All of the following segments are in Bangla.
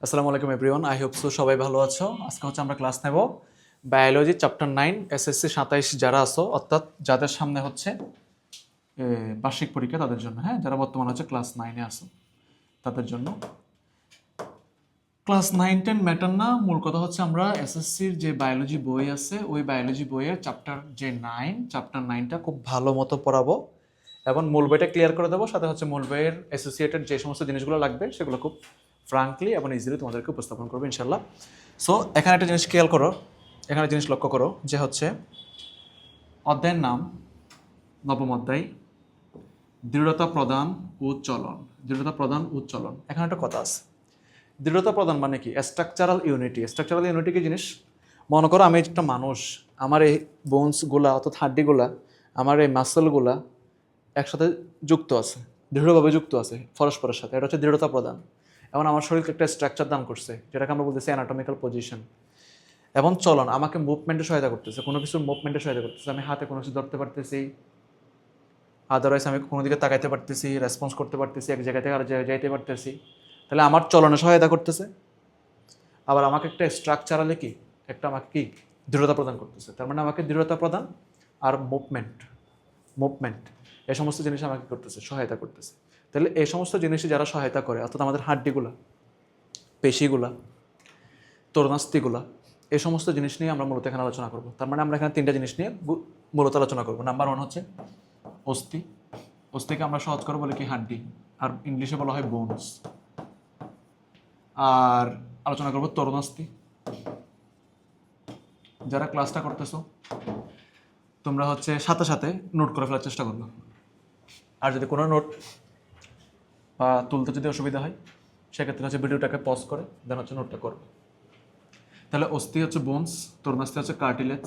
আসসালামু আলাইকুম এভরিওয়ান, আই হোপ সো সবাই ভালো আছো। আজকে হচ্ছে আমরা ক্লাস নেব বায়োলজি চ্যাপ্টার 9 এসএসসি 27 যারা আছো, অর্থাৎ যাদের সামনে হচ্ছে বার্ষিক পরীক্ষা তাদের জন্য, হ্যাঁ, যারা বর্তমানে হচ্ছে ক্লাস 9-এ আছো তাদের জন্য। ক্লাস 9-10 ম্যাটার না, মূল কথা হচ্ছে আমরা এসএসসির যে বায়োলজি বই আছে ওই বায়োলজি বইয়ের চ্যাপ্টার 9টা খুব ভালো মতো পড়াবো এবং মূল বইটা ক্লিয়ার করে দেবো। সাথে হচ্ছে মূল বইয়ের অ্যাসোসিয়েটেড যে সমস্ত জিনিসগুলো লাগবে সেগুলো খুব ফ্রাঙ্কলি এবং ইজিলি তোমাদেরকে উপস্থাপন করবো ইনশাল্লাহ। সো এখানে একটা জিনিস খেয়াল করো, এখানে জিনিস লক্ষ্য করো যে হচ্ছে অধ্যায়ের নাম নবম অধ্যায়, দৃঢ়তা প্রদান ও চলন। দৃঢ়তা প্রদান ও চলন, এখানে একটা কথা আছে। দৃঢ়তা প্রদান মানে কি? Structural unity. স্ট্রাকচারাল ইউনিটি কি জিনিস? মনে করো আমি একটা মানুষ, আমার এই বোনসগুলা অর্থাৎ হাড্ডিগুলা, আমার এই মাসেলগুলা একসাথে যুক্ত আছে, দৃঢ়ভাবে যুক্ত আছে পরস্পরের সাথে। এটা হচ্ছে দৃঢ়তা প্রদান। এবং আমার শরীরকে একটা স্ট্রাকচার দান করছে, যেটাকে আমরা বলতেছি অ্যানাটমিক্যাল পজিশন। এবং চলন আমাকে মুভমেন্টে সহায়তা করতেছে, কোনো কিছুর মুভমেন্টে সহায়তা করতেছে। আমি হাতে কোনো কিছু ধরতে পারতেছি, আদারওয়াইজ আমি কোনো দিকে তাকাইতে পারতেছি, রেসপন্স করতে পারতেছি, এক জায়গা থেকে আর জায়গায় যাইতে পারতেছি। তাহলে আমার চলনে সহায়তা করতেছে। আবার আমাকে একটা স্ট্রাকচারালি কি একটা আমাকে কি দৃঢ়তা প্রদান করতেছে। তার মানে আমাকে দৃঢ়তা প্রদান আর মুভমেন্ট এই সমস্ত জিনিস আমাকে করতেছে, সহায়তা করতেছে। তাহলে এই সমস্ত জিনিসই যারা সহায়তা করে, অর্থাৎ আমাদের হাড্ডিগুলা, পেশিগুলা, তরুণাস্থিগুলা, এই সমস্ত জিনিস নিয়ে আমরা মূলত এখানে আলোচনা করব। তার মানে আমরা এখানে তিনটা জিনিস নিয়ে মূলত আলোচনা করব। নাম্বার 1 হচ্ছে অস্থি। অস্থিকে আমরা সহজ করে বলি কি হাড্ডি, আর ইংলিশে বলা হয় বোনস। আর আলোচনা করব তরুণাস্থি। যারা ক্লাসটা করতেছো তোমরা হচ্ছে সাথে সাথে নোট করে ফেলার চেষ্টা করবে। আর যদি কোনো নোট বা তুলতে যদি অসুবিধা হয় সেক্ষেত্রে হচ্ছে ভিডিওটাকে পজ করে দেন হচ্ছে নোটটা করবে। তাহলে অস্থি হচ্ছে বোনস, তরুণাস্থি হচ্ছে কার্টিলেজ,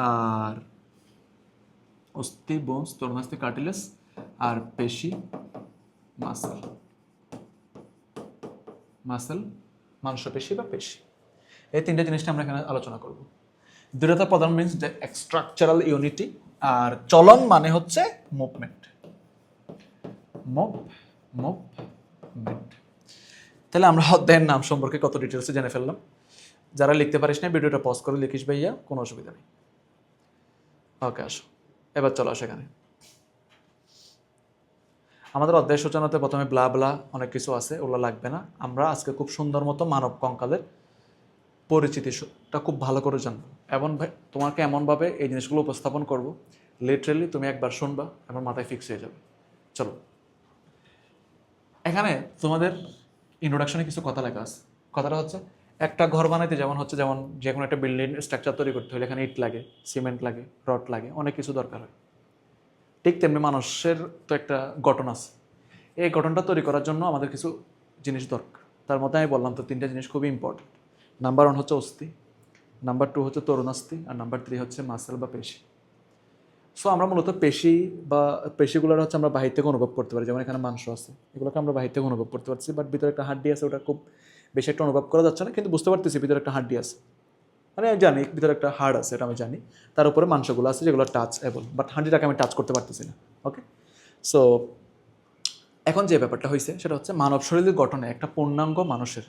আর অস্থি, বোনস, তরুণাস্থি, কার্টিলেজ, আর পেশি মাসেল, মাংসপেশি বা পেশি। এই তিনটে জিনিসটা আমরা এখানে আলোচনা করব। দৃঢ়তা প্রদান মিনস যে স্ট্রাকচারাল ইউনিটি, আর চলন মানে হচ্ছে মুভমেন্ট। মুভমেন্ট। তাহলে আমরা অধ্যায়ের নাম সম্পর্কে কত ডিটেলসে জেনে ফেললাম। যারা লিখতে পারিস না ভিডিওটা পজ করে লিখিস ভাইয়া, কোনো অসুবিধা নেই। ওকে, আসো এবার চলো সেখানে। আমাদের অধ্যায় সূচনাতে প্রথমে ব্লা ব্লা অনেক কিছু আছে, ওগুলো লাগবে না। আমরা আজকে খুব সুন্দর মতো মানব কঙ্কালের পরিচিতিটা খুব ভালো করে জানবো এবং তোমাকে এমনভাবে এই জিনিসগুলো উপস্থাপন করবো, লিটারেলি তুমি একবার শুনবা এবং মাথায় ফিক্স হয়ে যাবে। চলো, এখানে তোমাদের ইন্ট্রোডাকশনে কিছু কথা লেখা আছে। কথাটা হচ্ছে একটা ঘর বানাইতে যেমন যে কোনো একটা বিল্ডিং স্ট্রাকচার তৈরি করতে হলে এখানে ইট লাগে, সিমেন্ট লাগে, রড লাগে, অনেক কিছু দরকার হয়। ঠিক তেমনি মানুষের তো একটা গঠন আছে, এই গঠনটা তৈরি করার জন্য আমাদের কিছু জিনিস দরকার। তার মধ্যে আমি বললাম তো তিনটা জিনিস খুবই ইম্পর্টেন্ট। নাম্বার 1 হচ্ছে অস্থি, নাম্বার 2 হচ্ছে তরুণাস্থি, আর নাম্বার 3 হচ্ছে মাসেল বা পেশি। সো আমরা মূলত পেশিগুলোর হচ্ছে আমরা বাহির থেকে অনুভব করতে পারি। যেমন এখানে মাংস আছে, এগুলোকে আমরা বাহির থেকে অনুভব করতে পারছি, বাট ভিতরে একটা হাড্ডি আছে, ওটা খুব বেশি একটা অনুভব করা যাচ্ছে না, কিন্তু বুঝতে পারতেছি ভিতরে একটা হাড্ডি আছে। মানে আমি জানি ভিতরে একটা হাড় আছে, এটা আমি জানি। তার উপরে মাংসগুলো আছে যেগুলো টাচ এবল, বাট হাড্ডিটাকে আমি টাচ করতে পারতেছি না। ওকে, সো এখন যে ব্যাপারটা হয়েছে সেটা হচ্ছে মানব শরীরের গঠনে একটা পূর্ণাঙ্গ মানুষের,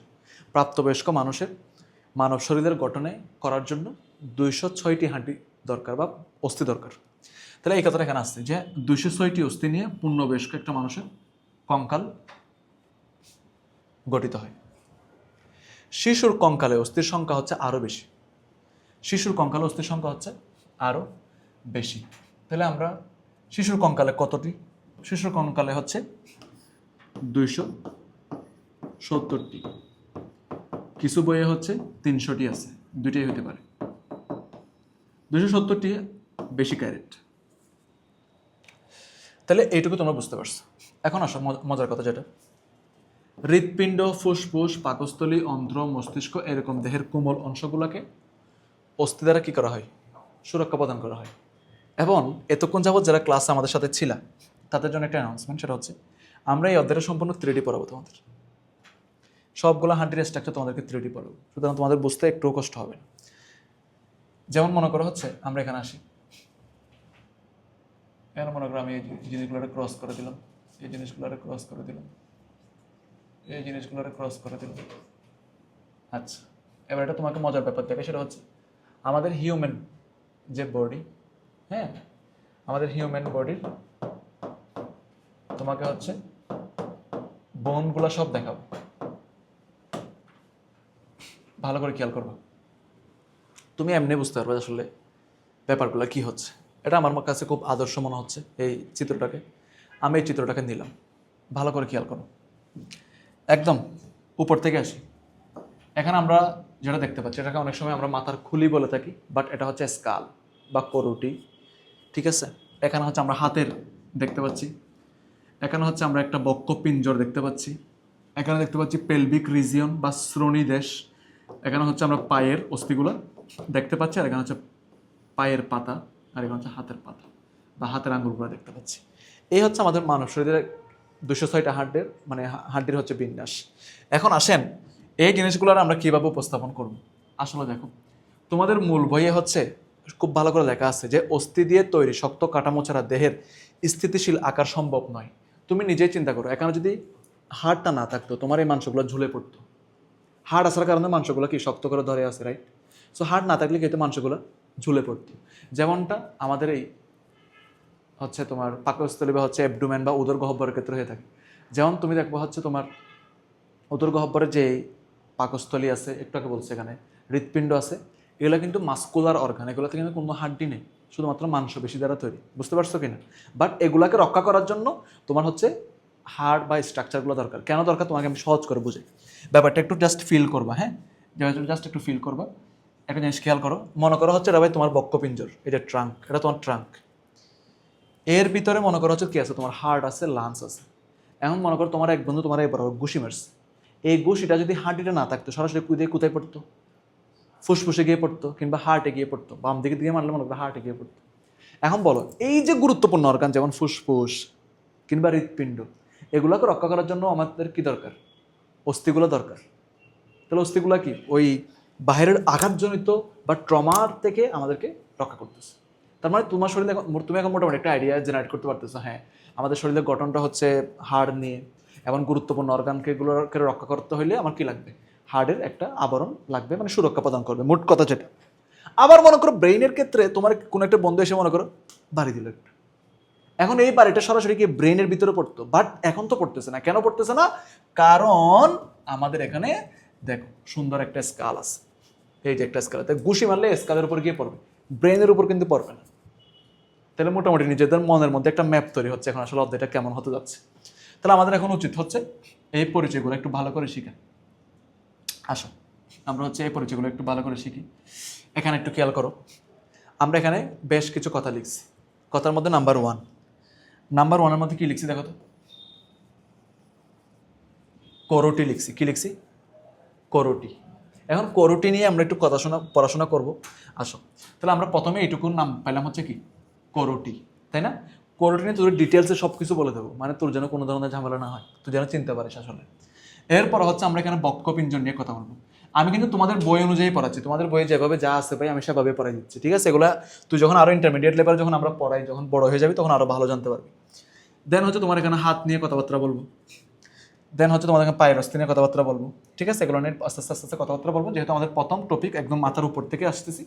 প্রাপ্তবয়স্ক মানুষের মানব শরীরের গঠনে করার জন্য 206টি হাড্ডি দরকার বা অস্থি দরকার। তাহলে এই কথাটা এখানে আসছে যে 206টি অস্থি নিয়ে পূর্ণবয়স্ক একটা মানুষের কঙ্কাল গঠিত হয়। শিশুর কঙ্কালে অস্থির সংখ্যা হচ্ছে আরও বেশি। শিশুর কঙ্কালে অস্থির সংখ্যা হচ্ছে আরও বেশি। তাহলে আমরা শিশুর কঙ্কালে কতটি? শিশুর কঙ্কালে হচ্ছে 270টি। কিছু বইয়ে হচ্ছে 300টি আছে, দুইটাই হতে পারে। 270টি বেশি ক্যারেট। তাহলে এইটুকু তোমরা বুঝতে পারছো। এখন আসো মজার কথা, যেটা হৃৎপিণ্ড, ফুসফুস, পাকস্থলী, অন্ত্র, মস্তিষ্ক এরকম দেহের কোমল অংশগুলোকে অস্থি দ্বারা কী করা হয়? সুরক্ষা প্রদান করা হয়। এবং এতক্ষণ যাবৎ যারা ক্লাসে আমাদের সাথে ছিল তাদের জন্য একটা অ্যানাউন্সমেন্ট, সেটা হচ্ছে আমরা এই অধ্যায়টা সম্পূর্ণ 3D পড়াবো তোমাদের। সবগুলো হাড্ডির স্ট্রাকচার তোমাদেরকে 3D পড়াবো, সুতরাং তোমাদের বুঝতে একটু কষ্ট হবে না। যেমন মনে করা হচ্ছে আমরা এখানে আসি, এখানে মনে করো আমি এই জিনিসগুলো ক্রস করে দিলাম, এই জিনিসগুলো ক্রস করে দিলাম, এই জিনিসগুলো ক্রস করে দিল। আচ্ছা, এবার এটা তোমাকে মজার ব্যাপার দেখে, সেটা হচ্ছে আমাদের হিউম্যান যে বডি, হ্যাঁ, আমাদের হিউম্যান বডির তোমাকে হচ্ছে বোনগুলো সব দেখাবো, ভালো করে খেয়াল করবো, তুমি এমনি বুঝতে পারবে আসলে ব্যাপারগুলো কি হচ্ছে। এটা আমার কাছে খুব আদর্শ মনে হচ্ছে এই চিত্রটাকে, আমি এই চিত্রটাকে নিলাম, ভালো করে খেয়াল করো। একদম উপর থেকে আসি, এখানে আমরা যেটা দেখতে পাচ্ছি এটাকে অনেক সময় আমরা মাথার খুলি বলে থাকি, বাট এটা হচ্ছে স্কাল বা করুটি, ঠিক আছে। এখানে হচ্ছে আমরা হাতের দেখতে পাচ্ছি, এখানে হচ্ছে আমরা একটা বক্ষ পিঞ্জর দেখতে পাচ্ছি, এখানে দেখতে পাচ্ছি পেলভিক রিজিয়ন বা শ্রোণীদেশ, এখানে হচ্ছে আমরা পায়ের অস্থিগুলো দেখতে পাচ্ছি, আর এখানে হচ্ছে পায়ের পাতা, আর এখানে হচ্ছে হাতের পাতা বা হাতের আঙুলগুলো দেখতে পাচ্ছি। এই হচ্ছে আমাদের মানব শরীরের 206টা হাড্ডির মানে হাড্ডির হচ্ছে বিন্যাস। এখন আসেন এই জিনিসগুলো আমরা কীভাবে উপস্থাপন করব। আসলে দেখো, তোমাদের মূল বইয়ে হচ্ছে খুব ভালো করে লেখা আছে যে অস্থি দিয়ে তৈরি শক্ত কাঠামো ছাড়া দেহের স্থিতিশীল আকার সম্ভব নয়। তুমি নিজেই চিন্তা করো, এখানে যদি হাড়টা না থাকতো তোমার এই মাংসগুলো ঝুলে পড়তো। হাড় আসার কারণে মাংসগুলো কি শক্ত করে ধরে আছে, রাইট? সো হাড় না থাকলে কিন্তু মাংসগুলো ঝুলে পড়তো। যেমনটা আমাদের এই হচ্ছে তোমার পাকস্থলী বা হচ্ছে অ্যাবডোমেন বা উদর গহ্বরের ক্ষেত্রে হয়ে থাকে। যেমন তুমি দেখবো হচ্ছে তোমার উদর গহ্বরের যে পাকস্থলী আছে, একটু আগে বলছে এখানে হৃৎপিণ্ড আছে, এগুলো কিন্তু মাস্কুলার অর্গান, এগুলোতে কিন্তু কোনো হাড্ডি নেই, শুধুমাত্র মাংসপেশি দ্বারা তৈরি। বুঝতে পারছো কিনা? বাট এগুলাকে রক্ষা করার জন্য তোমার হচ্ছে হাড় বা স্ট্রাকচারগুলো দরকার। কেন দরকার তোমাকে আমি সহজ করে বুঝাই, ব্যাপারটা একটু জাস্ট ফিল করবা। হ্যাঁ, জাস্ট একটু ফিল করবা। একটা জিনিস খেয়াল করো, মনে করো হচ্ছে এটা ভাই তোমার বক্ষপিঞ্জর, এটা ট্রাঙ্ক, এটা তোমার ট্রাঙ্ক। এর ভিতরে মনে করো হচ্ছে কি আছে, তোমার হার্ট আছে, লাংস আছে। এখন মনে করো তোমার এক বন্ধু তোমার এবার ঘুষি মারছে, এই ঘুষিটা যদি হার্টিটা না থাকতো সরাসরি কোথায় পড়তো? ফুসফুসে গিয়ে পড়তো কিংবা হার্টে গিয়ে পড়তো। বাম দিকে দিয়ে মারলে মনে করো হার্টে গিয়ে পড়তো। এখন বলো, এই যে গুরুত্বপূর্ণ অর্গান যেমন ফুসফুস কিংবা হৃৎপিণ্ড, এগুলোকে রক্ষা করার জন্য আমাদের কি দরকার? অস্থিগুলো দরকার। তাহলে অস্থিগুলো কি ওই বাইরের আঘাতজনিত বা ট্রমার থেকে আমাদেরকে রক্ষা করতেছে। তার মানে তোমার শরীরে তুমি এখন মোটামুটি একটা আইডিয়া জেনারেট করতে পারতেছো। হ্যাঁ, আমাদের শরীরের গঠনটা হচ্ছে হাড় নিয়ে, এবং গুরুত্বপূর্ণ অর্গানকে এগুলোকে রক্ষা করতে হলে আমার কি লাগবে? হাড়ের একটা আবরণ লাগবে, মানে সুরক্ষা প্রদান করবে, মোট কথা যেটা। আবার মনে করো ব্রেইনের ক্ষেত্রে তোমার কোনো একটা বন্ধু এসে মনে করো বাড়ি দিল একটা, এখন এই বাড়িটা সরাসরি কি ব্রেইনের ভিতরে পড়তো? বাট এখন তো পড়তেছে না। কেন পড়তেছে না? কারণ আমাদের এখানে দেখো সুন্দর একটা স্কাল আছে, এই যে একটা স্কাল, তাই ঘুষি মারলে স্কালের উপর গিয়ে পড়বে, ব্রেইনের উপর কিন্তু পড়বে না। তাহলে মোটামুটি নিজেদের মনের মধ্যে একটা ম্যাপ তৈরি হচ্ছে এখন আসলে অধ্যায়টা কেমন হতে যাচ্ছে। তাহলে আমাদের এখন উচিত হচ্ছে এই পরিচয়গুলো একটু ভালো করে শিখা। আসো আমরা হচ্ছে এই পরিচয়গুলো একটু ভালো করে শিখি। এখানে একটু খেয়াল করো, আমরা এখানে বেশ কিছু কথা লিখছি। কথার মধ্যে নাম্বার ওয়ানের মধ্যে কি লিখছি দেখো তো? করোটি লিখছি। কি লিখছি? করোটি। এখন করোটি নিয়ে আমরা একটু পড়াশোনা করব। আসো, তাহলে আমরা প্রথমে এইটুকুর নাম পাইলাম হচ্ছে কি? করোটি, তাই না? করোটি নিয়ে তোর ডিটেলসে সব কিছু বলে দেবো, মানে তোর যেন কোনো ধরনের ঝামেলা না হয়, তুই যেন চিনতে পারিস আসলে। এরপর হচ্ছে আমরা এখানে বক্ষপিঞ্জর নিয়ে কথা বলবো। আমি কিন্তু তোমাদের বই অনুযায়ী পড়াচ্ছি, তোমাদের বইয়ে যেভাবে যা আছে ভাই আমি সেভাবে পড়াই দিচ্ছি, ঠিক আছে? এগুলা তুই যখন আরো ইন্টারমিডিয়েট লেভেল যখন আমরা পড়াই, যখন বড় হয়ে যাবি তখন আরো ভালো জানতে পারবি। দেন হচ্ছে তোমার এখানে হাত নিয়ে কথাবার্তা বলবো, দেন হচ্ছে তোমাদের পায়ের অস্থি নিয়ে কথাবার্তা বলবো, ঠিক আছে? এগুলো নিয়ে আস্তে আস্তে আস্তে আস্তে কথাবার্তা বলবো, যেহেতু আমাদের প্রথম টপিক একদম মাথার উপর থেকে আসতেছি,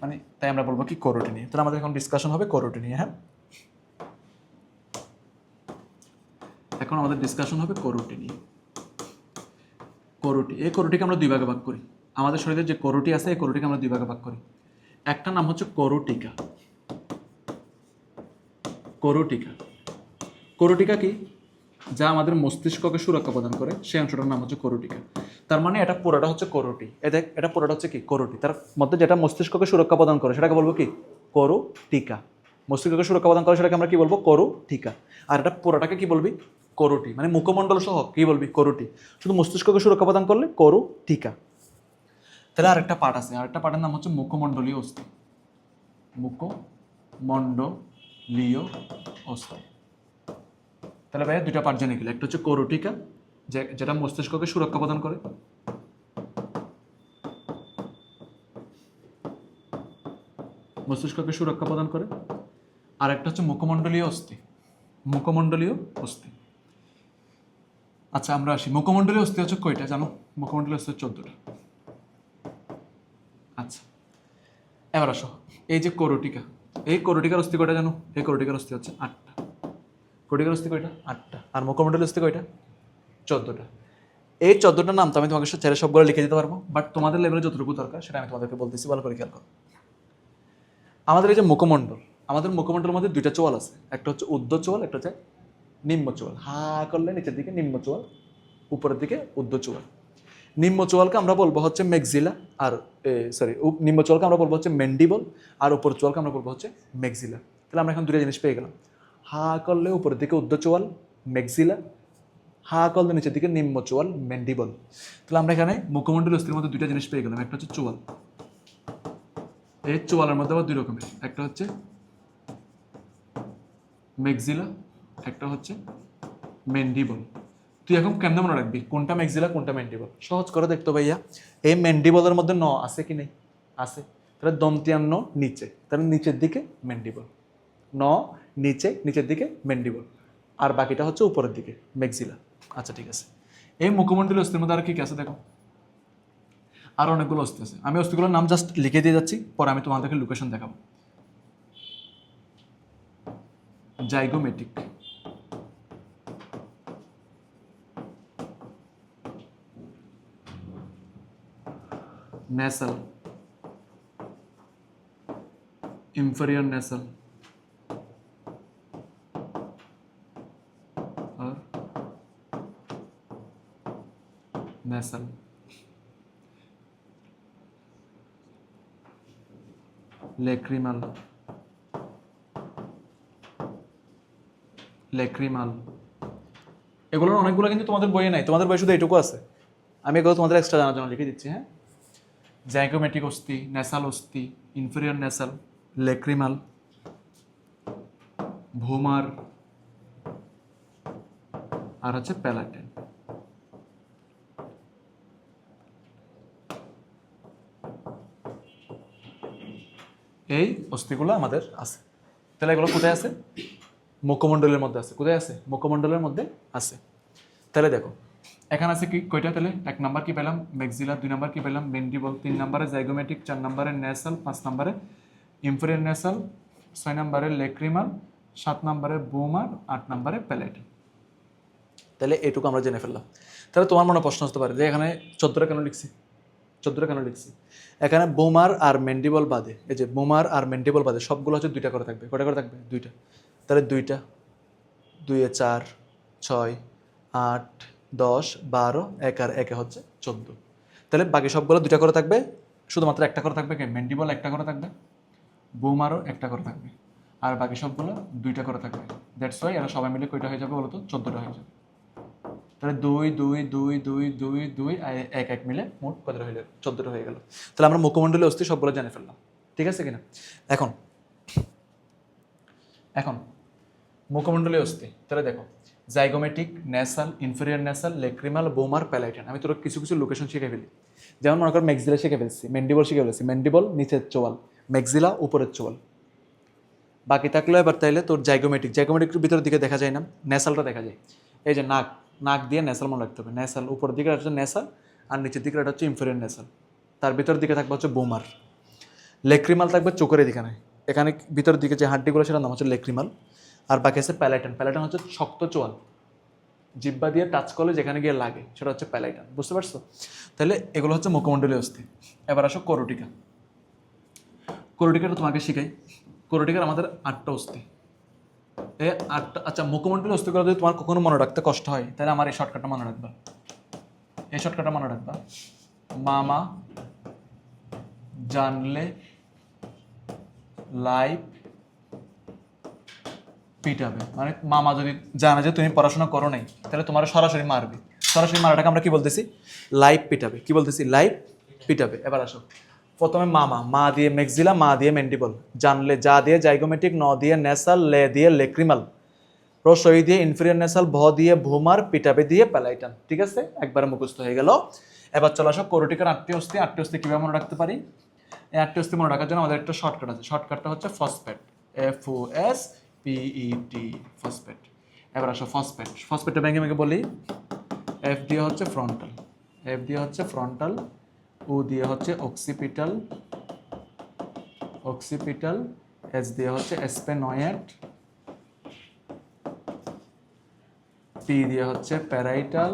মানে তাই আমরা বলবো কি করোটি নিয়ে। তাহলে আমাদের এখন ডিসকাশন হবে করোটি নিয়ে। হ্যাঁ, এখন আমাদের ডিসকাশন হবে করোটি নিয়ে। করোটি, এই করোটিকে আমরা দুই ভাগে ভাগ করি। আমাদের শরীরে যে করোটি আছে এই করোটিকে আমরা দুই ভাগে ভাগ করি। একটা নাম হচ্ছে করোটিকা। করোটিকা, করোটিকা কি? যা আমাদের মস্তিষ্ককে সুরক্ষা প্রদান করে, সেই অংশটার নাম হচ্ছে করোটিকা। তার মানে এটা পুরোটা হচ্ছে করোটি। এটা পুরোটা হচ্ছে কি? করোটি। তার মধ্যে যেটা মস্তিষ্ককে সুরক্ষা প্রদান করে সেটাকে বলবো কি? করোটিকা। মস্তিষ্ককে সুরক্ষা প্রদান করে সেটাকে আমরা কি বলবো? করোটিকা। আর এটা পুরোটাকে কি বলবি? করোটি। মানে মুখমণ্ডল সহ কি বলবি? করোটি। শুধু মস্তিষ্ককে সুরক্ষা প্রদান করলে করোটিকা। তাহলে আরেকটা পার্ট আছে, আরেকটা পার্টের নাম হচ্ছে মুখমণ্ডলীয় অস্থি। মুখমণ্ডলীয় অস্থি। তাহলে ভাইয়া দুইটা পার্ট জেনে গেলে, একটা হচ্ছে করোটিকা যেটা মস্তিষ্ককে সুরক্ষা প্রদান করে, মস্তিষ্ককে সুরক্ষা প্রদান করে, আর একটা হচ্ছে মুখমণ্ডলীয় অস্থি। মুখমণ্ডলীয় অস্থি। আচ্ছা আমরা আসি, মুখমণ্ডলী অস্থি হচ্ছে কয়টা জানো? মুখমণ্ডলী অস্থি 14টা। আচ্ছা এবার আসো, এই যে করটিকা, এই করটিকার অস্থি কয়টা জানো? এই করটিকার অস্থি হচ্ছে 8টা। করটিকার অস্থি কয়টা? 8টা। আর মুখমণ্ডলী অস্থি কয়টা? 14টা। এই 14টার নাম তো আমি তোমাকে ছেড়ে সবগুলো লিখে দিতে পারবো, বাট তোমাদের লেভেলে যতটুকু দরকার সেটা আমি তোমাদেরকে বলতেছি, ভালো করে খেয়াল করো। আমাদের এই যে মুখমণ্ডল, আমাদের মুখমণ্ডলের মধ্যে দুইটা চোয়াল আছে, একটা হচ্ছে ঊর্ধ্ব চোয়াল, একটা হচ্ছে নিম্ন চোয়াল। হা করলে নিচের দিকে নিম্ন চোয়াল, উপরের দিকে ঊর্ধ্ব চোয়াল। নিম্ন চোয়ালকে আমরা বলবো হচ্ছে মেক্সিলা, আর নিম্ন চোয়ালকে আমরা বলবো হচ্ছে ম্যান্ডিবল, আর উপর চোয়ালকে আমরা বলবো হচ্ছে মেক্সিলা। তাহলে আমরা এখন দুটো জিনিস পেয়ে গেলাম, হা করলে উপরের দিকে ঊর্ধ্ব চোয়াল মেক্সিলা, হা করলে নিচের দিকে নিম্ন চোয়াল ম্যান্ডিবল। তাহলে আমরা এখানে মুখমণ্ডল অস্থির মধ্যে দুইটা জিনিস পেয়ে গেলাম, একটা হচ্ছে চোয়াল, এই চোয়ালের মধ্যে আবার দুই রকমের, একটা হচ্ছে মেক্সিলা, একটা হচ্ছে ম্যান্ডিবল। তুই এখন কেমন মনে রাখবি কোনটা মেক্সিলা কোনটা ম্যান্ডিবল? সহজ করে দেখতো ভাইয়া, এই ম্যান্ডিবলের মধ্যে ন আছে কি নেই? আছে। তাহলে দন্তিয়ান ন নিচে, তাহলে নিচের দিকে ম্যান্ডিবল, ন নিচে, নিচের দিকে ম্যান্ডিবল, আর বাকিটা হচ্ছে উপরের দিকে মেক্সিলা। আচ্ছা ঠিক আছে, এই মুখমণ্ডলী অস্থির মধ্যে আর কি কি আছে দেখো, আর অনেকগুলো অস্থি আছে, আমি অস্থিগুলোর নাম জাস্ট লিখে দিয়ে যাচ্ছি, পরে আমি তোমাদেরকে লোকেশন দেখাবো। জাইগোমেটিক, nasal, inferior nasal और nasal, lacrimal, lacrimal। এগুলোর অনেকগুলো কিন্তু তোমাদের বইয়ে নাই, তোমাদের বই শুধু এইটুকু আছে, আমি এগুলো তোমাদের এক্সট্রা জানার জন্য লিখে দিচ্ছি। হ্যাঁ, জাইগোমেটিক অস্থি, ন্যাসাল অস্থি, ইনফেরিয়র ন্যাসাল, লেক্রিমাল, ভোমার, আর হচ্ছে প্যালাটেন। এই অস্থিগুলো আমাদের আছে। তাহলে এগুলো কোথায় আছে? মুখমণ্ডলের মধ্যে আছে। কোথায় আছে? মুখমণ্ডলের মধ্যে আছে। তাহলে দেখো এখানে আছে কি কয়টা? তাহলে 1 নাম্বার কি পেলাম? ম্যাক্সিলা, 2 নাম্বার কি পেলাম? ম্যান্ডিবল, 3 নাম্বারে জাইগোমেটিক, 4 নাম্বারে ন্যাসাল, 5 নাম্বারে ইনফেরিয়র ন্যাসাল, 6 নাম্বারে লেক্রিমাল, 7 নাম্বারে বোমার, 8 নাম্বারে প্যালেটিন। তাহলে এটুকু আমরা জেনে ফেললাম। তাহলে তোমার মনে প্রশ্ন আসতে পারে যে এখানে 14টা কেন লিখছি? 14টা কেন লিখছি? এখানে বোমার আর ম্যান্ডিবল বাদে, এই যে বোমার আর ম্যান্ডিবল বাদে সবগুলো হচ্ছে 2টা করে থাকবে। কয়টা করে থাকবে? 2টা। তাহলে 2টা, 2 এ 4, 6, 8, 10, 12, 1 আর 1 হচ্ছে 14। তাহলে বাকি সবগুলো 2টা করে থাকবে, শুধুমাত্র একটা করে থাকবে কে? ম্যান্ডিবল একটা করে থাকবে, বোমারও একটা করে থাকবে, আর বাকি সবগুলো 2টা করে থাকবে। দ্যাটস ওয়াই এরা সবাই মিলে কয়টা হয়ে যাবে বলো তো? 14টা হয়ে যাবে। তাহলে 2, 2, 2, 2, 2, 2 আর 1 1 মিলে মোট কতটা হয়ে যাবে? 14টা হয়ে গেল। তাহলে আমরা মুখমণ্ডলী অস্থি সবগুলো জেনে ফেললাম, ঠিক আছে কিনা? এখন এখন মুখমণ্ডলী অস্থি, তাহলে দেখো zygomatic, nasal, inferior nasal, lacrimal, বোমার, প্যালাইটেন। আমি তোর কিছু কিছু লোকেশন শিখে ফেলি, যেমন মনে কর ম্যাক্সিলা শিখে ফেলছি, ম্যান্ডিবল শিখে ফেলছি। ম্যান্ডিবল নিচের চোয়াল, ম্যাক্সিলা উপরের চোয়াল। বাকি থাকলো এবার তাইলে তোর জাইগোমেটিক। জাইগোমেটিকের ভিতরের দিকে দেখা যায় না, ন্যাসালটা দেখা যায়। এই যে নাক, নাক দিয়ে ন্যাসাল মনে রাখতে হবে। ন্যাসাল উপরের দিকে হচ্ছে ন্যাসাল, আর নিচের দিকে এটা হচ্ছে ইনফেরিয়র ন্যাসাল। তার ভিতরের দিকে থাকবে হচ্ছে বোমার। লেক্রিমাল থাকবে চোখের এখানে, এখানে ভিতরের দিকে যে হাড্ডিগুলো সেটার নাম হচ্ছে লেক্রিমাল। আর বাকি আছে প্যালাইটান। প্যালাইটান হচ্ছে শক্ত চোয়াল, জিব্বা দিয়ে টাচ করলে যেখানে গিয়ে লাগে সেটা হচ্ছে প্যালাইটান। বুঝতে পারছো? তাহলে এগুলো হচ্ছে মুখমণ্ডলী অস্থি। এবার আসো করটিকা। করটিকাটা তোমাকে শিখাই। করটিকার আমাদের 8টা অস্থি। এই 8টা, আচ্ছা মুখমণ্ডলী অস্থিগুলো যদি তোমার কখনো মনে রাখতে কষ্ট হয় তাহলে আমার এই শর্টকাটটা মনে রাখবা। এই শর্টকাটটা মনে রাখবা, মামা জানলে লাইফ পিটাবে। মানে মামা যদি জানে যে তুমি পড়াশোনা করো নাই তাহলে তোমার সরাসরি মারবে। সরাসরি মারাটাকে আমরা কি বলতেছি? লাইফ পিটাবে। কি বলতেছি? লাইফ পিটাবে। এবার আসো, প্রথমে মামা, মা দিয়ে ম্যাক্সিলা, মা দিয়ে ম্যান্ডিবল, জানলে যা দিয়ে জাইগোমেটিক, ন দিয়ে ন্যাসাল, লে দিয়ে লেক্রিমাল, রসই দিয়ে ইনফেরিয়র ন্যাসাল, ভ দিয়ে ভোমার, পিটাবে দিয়ে প্যালাইটান। ঠিক আছে, একবারে মুখস্থ হয়ে গেল। এবার চলে আসো করটিকার 8টি অস্থি। 8টি অস্থি কীভাবে মনে রাখতে পারি? এই 8টি অস্থি মনে রাখার জন্য আমাদের একটা শর্টকাট আছে। শর্টকাটটা হচ্ছে ফসফেট, FOSPET, ফসফেট। এবার আসো ফসফেট। ফসফেটটা ভেঙে ভেঙে বলি, এফ দিয়ে হচ্ছে ফ্রন্টাল, এফ দিয়ে হচ্ছে ফ্রন্টাল, ও দিয়ে হচ্ছে অক্সিপিটাল, অক্সিপিটাল, এস দিয়ে হচ্ছে স্পেনয়েড, পি দিয়ে হচ্ছে প্যারাইটাল,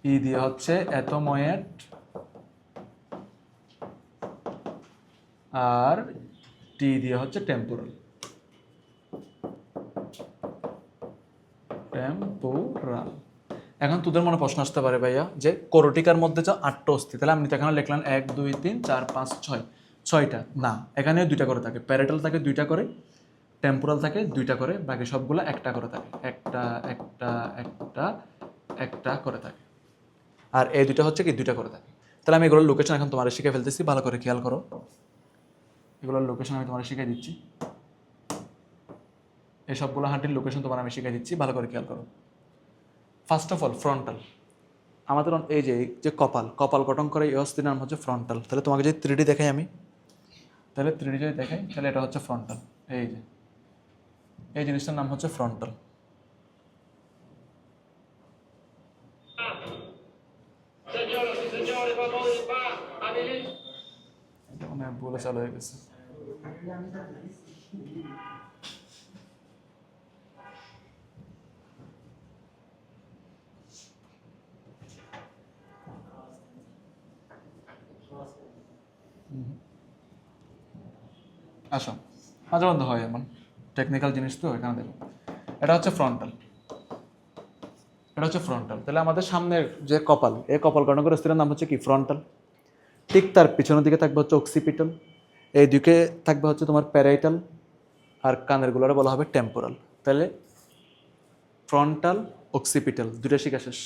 ই দিয়ে হচ্ছে এথোময়েড, আর টি দিয়ে হচ্ছে টেম্পোরাল, টেম্পোরাল। এখন তোদের মনে প্রশ্ন আসতে পারে ভাইয়া যে কোরটিকার মধ্যে যে 8টা অস্থি, তাহলে আমি তো এখানে লিখলাম 1 2 3 4 5 6, 6টা না, এখানে 2টা করে থাকে, প্যারাইটাল থাকে 2টা করে, টেম্পোরাল থাকে 2টা করে, বাকি সবগুলো একটা করে থাকে, একটা একটা একটা একটা করে থাকে। আর এই দুটো হচ্ছে কি 2টা করে থাকে। তাহলে আমি এগুলোর লোকেশন এখন তোমার শিখে ফেলতেছি, ভালো করে খেয়াল করো। এগুলোর লোকেশন আমি তোমার শিখে দিচ্ছি, এই সবগুলো হাঁটির লোকেশন তোমার আমি শিখে দিচ্ছি, ভালো করে খেয়াল করো। ফার্স্ট অফ অল ফ্রন্টাল, আমাদের এই যে কপাল, কপাল গঠন করে এই অস্থির নাম হচ্ছে ফ্রন্টাল। তাহলে তোমাকে যদি 3D দেখাই আমি, তাহলে 3D যদি দেখাই, তাহলে এটা হচ্ছে ফ্রন্টাল। এই যে এই জিনিসটার নাম হচ্ছে ফ্রন্টাল। এটা মনে হয় বলে চালু হয়ে গেছে। আসো, মাঝে মধ্যে হয় এমন, টেকনিক্যাল জিনিস তো, এখানে দেখো এটা হচ্ছে ফ্রন্টাল, এটা হচ্ছে ফ্রন্টাল। তাহলে আমাদের সামনের যে কপাল, এই কপাল গঠন করে স্থিরের নাম হচ্ছে কি ফ্রন্টাল। ঠিক তার পিছনের দিকে থাকবে হচ্ছে অক্সিপিটাল, এই দিকে থাকবে হচ্ছে তোমার প্যারাইটাল, আর কানের গুলোরে বলা হবে টেম্পোরাল। তাহলে ফ্রন্টাল, অক্সিপিটাল, 2টা শিখা শেষ,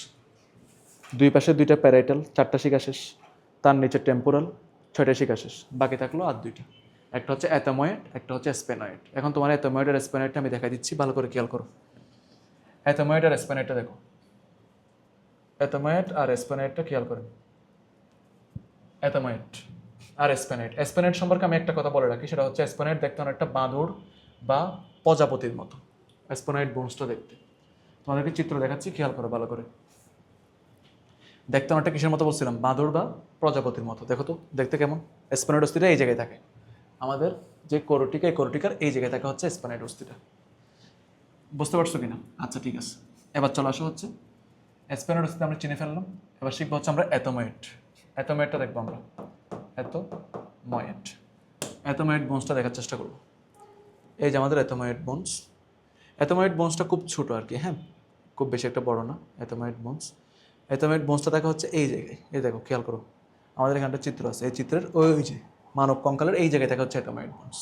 দুই পাশে 2টা প্যারাইটাল, 4টা শিখা শেষ, তার নিচে টেম্পোরাল, 6টা শিখা শেষ, বাকি থাকলো আর 2টা, একটা হচ্ছে অ্যাথোময়েড, একটা হচ্ছে স্পেনয়েড। এখন তোমার অ্যাথোময়েড আর স্পেনয়েডটা আমি দেখা দিচ্ছি, ভালো করে খেয়াল করো। অ্যাথোময়েড আর স্পেনয়েডটা দেখো, অ্যাথোময়েড আর স্পেনয়েডটা খেয়াল করেন। অ্যাথোময়েড আর স্পেনয়েড, স্পেনয়েড সম্পর্কে আমি একটা কথা বলে রাখি, সেটা হচ্ছে স্পেনয়েড দেখতে অনেকটা বাঁদর বা প্রজাপতির মতো, স্পেনয়েড বোনসটা দেখতে। তোমাদেরকে চিত্র দেখাচ্ছি, খেয়াল করো ভালো করে। দেখতে অনেকটা কিসের মতো বলছিলাম, বাঁদর বা প্রজাপতির মতো। দেখো তো দেখতে কেমন। স্পেনয়েড অস্থিটা এই জায়গায় থাকে, আমাদের যে কোরটিকা, এই কোরটিকার এই জায়গায় থাকে হচ্ছে স্পেনয়েড অস্থিটা। বুঝতে পারছো কিনা? আচ্ছা ঠিক আছে, এবার চলে আসো হচ্ছে স্পেনয়েড অস্থিটা আমরা চিনে ফেললাম। এবার শিখবো হচ্ছে আমরা অ্যাথোময়েড। অ্যাথোময়েডটা দেখবো আমরা, অ্যাথোময়েড, অ্যাথোময়েড বোনসটা দেখার চেষ্টা করবো। এই যে আমাদের অ্যাথোময়েড বোনস, অ্যাথোময়েড বোনসটা খুব ছোট আর কি, হ্যাঁ, খুব বেশি একটা বড় না অ্যাথোময়েড বোনস। অ্যাথোময়েড বোনসটা দেখা হচ্ছে এই জায়গায়, এই দেখো খেয়াল করো, আমাদের এখানটা চিত্র আছে, এই চিত্রের ওই যে মানব কঙ্কালের এই জায়গায় দেখা হচ্ছে অ্যাথোময়েড বোনস।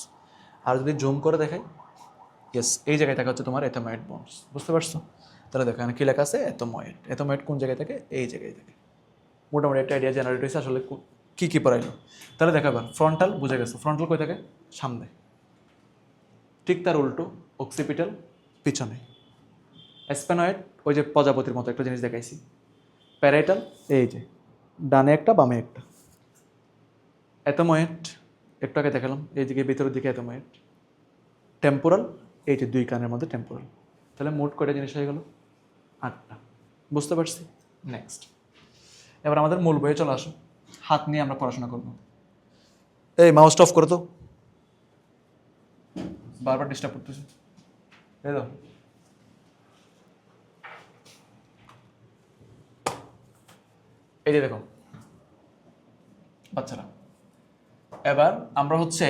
আর যদি জুম করে দেখাই, ইয়েস, এই জায়গায় দেখা হচ্ছে তোমার অ্যাথোময়েড বোনস। বুঝতে পারছো? তাহলে দেখো এখানে কী লেখা আছে, অ্যাথোময়েড। অ্যাথোময়েড কোন জায়গায় থাকে? এই জায়গায় থাকে। মোটামুটি একটা আইডিয়া জেনারেট হয়েছে আসলে কী কী পড়াইলো। তাহলে দেখো এবার ফ্রন্টাল বুঝে গেছে, ফ্রন্টাল কই থাকে? সামনে। ঠিক তার উল্টো অক্সিপিটাল পিছনে। স্পেনয়েড ওই যে প্রজাপতির মতো একটা জিনিস দেখাইছি। প্যারাইটাল এই যে ডানে একটা বামে একটা। অ্যাথোময়েড একটু আগে দেখালাম, এইদিকে ভিতরের দিকে অ্যাথোময়েড। টেম্পোরাল এই যে 2 কানের মধ্যে টেম্পোরাল। তাহলে মোট কয়টা জিনিস হয়ে গেল? 8টা। বুঝতে পারছি? নেক্সট, এবার আমাদের মূল বইয়ে চলে আসো, হাত নিয়ে আমরা পড়াশোনা করব। এই মাউসটা অফ করো তো, বারবার ডিস্টার্ব করতেছে। এই দাও, এই যে দেখো বাচ্চারা, এবার আমরা হচ্ছে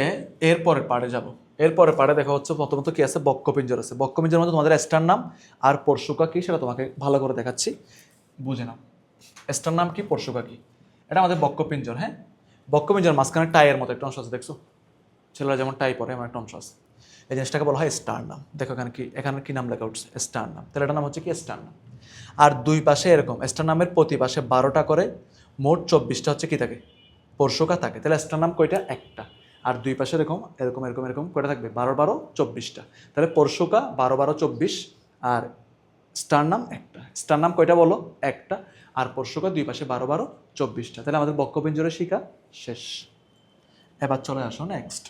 এরপরের পাড়ে যাব। এরপরের পাড়ে দেখা হচ্ছে প্রথমত কি আছে, বক্ষপিঞ্জর আছে। বক্ষপিঞ্জরের মধ্যে তোমাদের স্টার নাম আর পরশুকা কি সেটা তোমাকে ভালো করে দেখাচ্ছি, বুঝে নাও। স্টার নাম কি, পরশুকা কি, এটা আমাদের বক্ষপিঞ্জর। হ্যাঁ, বক্ষপিঞ্জর মাঝখানে টাইয়ের মতো একটা অংশ আছে, দেখছো? ছেলেরা যেমন টাই পরে এমন একটা অংশ আছে, এই জিনিসটাকে বলা হয় স্টার নাম। দেখো এখানে কি, এখানে কি নাম লেখা উঠছে? স্টার নাম। তাহলে এটার নাম হচ্ছে কি, স্টার নাম। আর দুই পাশে এরকম স্টার নামের প্রতি পাশে 12টা করে, মোট 24টা হচ্ছে কি থাকে, পরশুকা থাকে। তাহলে স্টার নাম কয়টা? একটা। আর দুই পাশে এরকম এরকম এরকম এরকম কয়টা থাকবে? 12 12 24টা। তাহলে পরশুকা 12 12 24, আর স্টার নাম একটা। স্টার নাম কয়টা বলো? একটা। আর পরশুকা দুই পাশে 12 12 24টা। তাহলে আমাদের বক্ষপিঞ্জরের শিকা শেষ। এবার চলে আসো নেক্সট।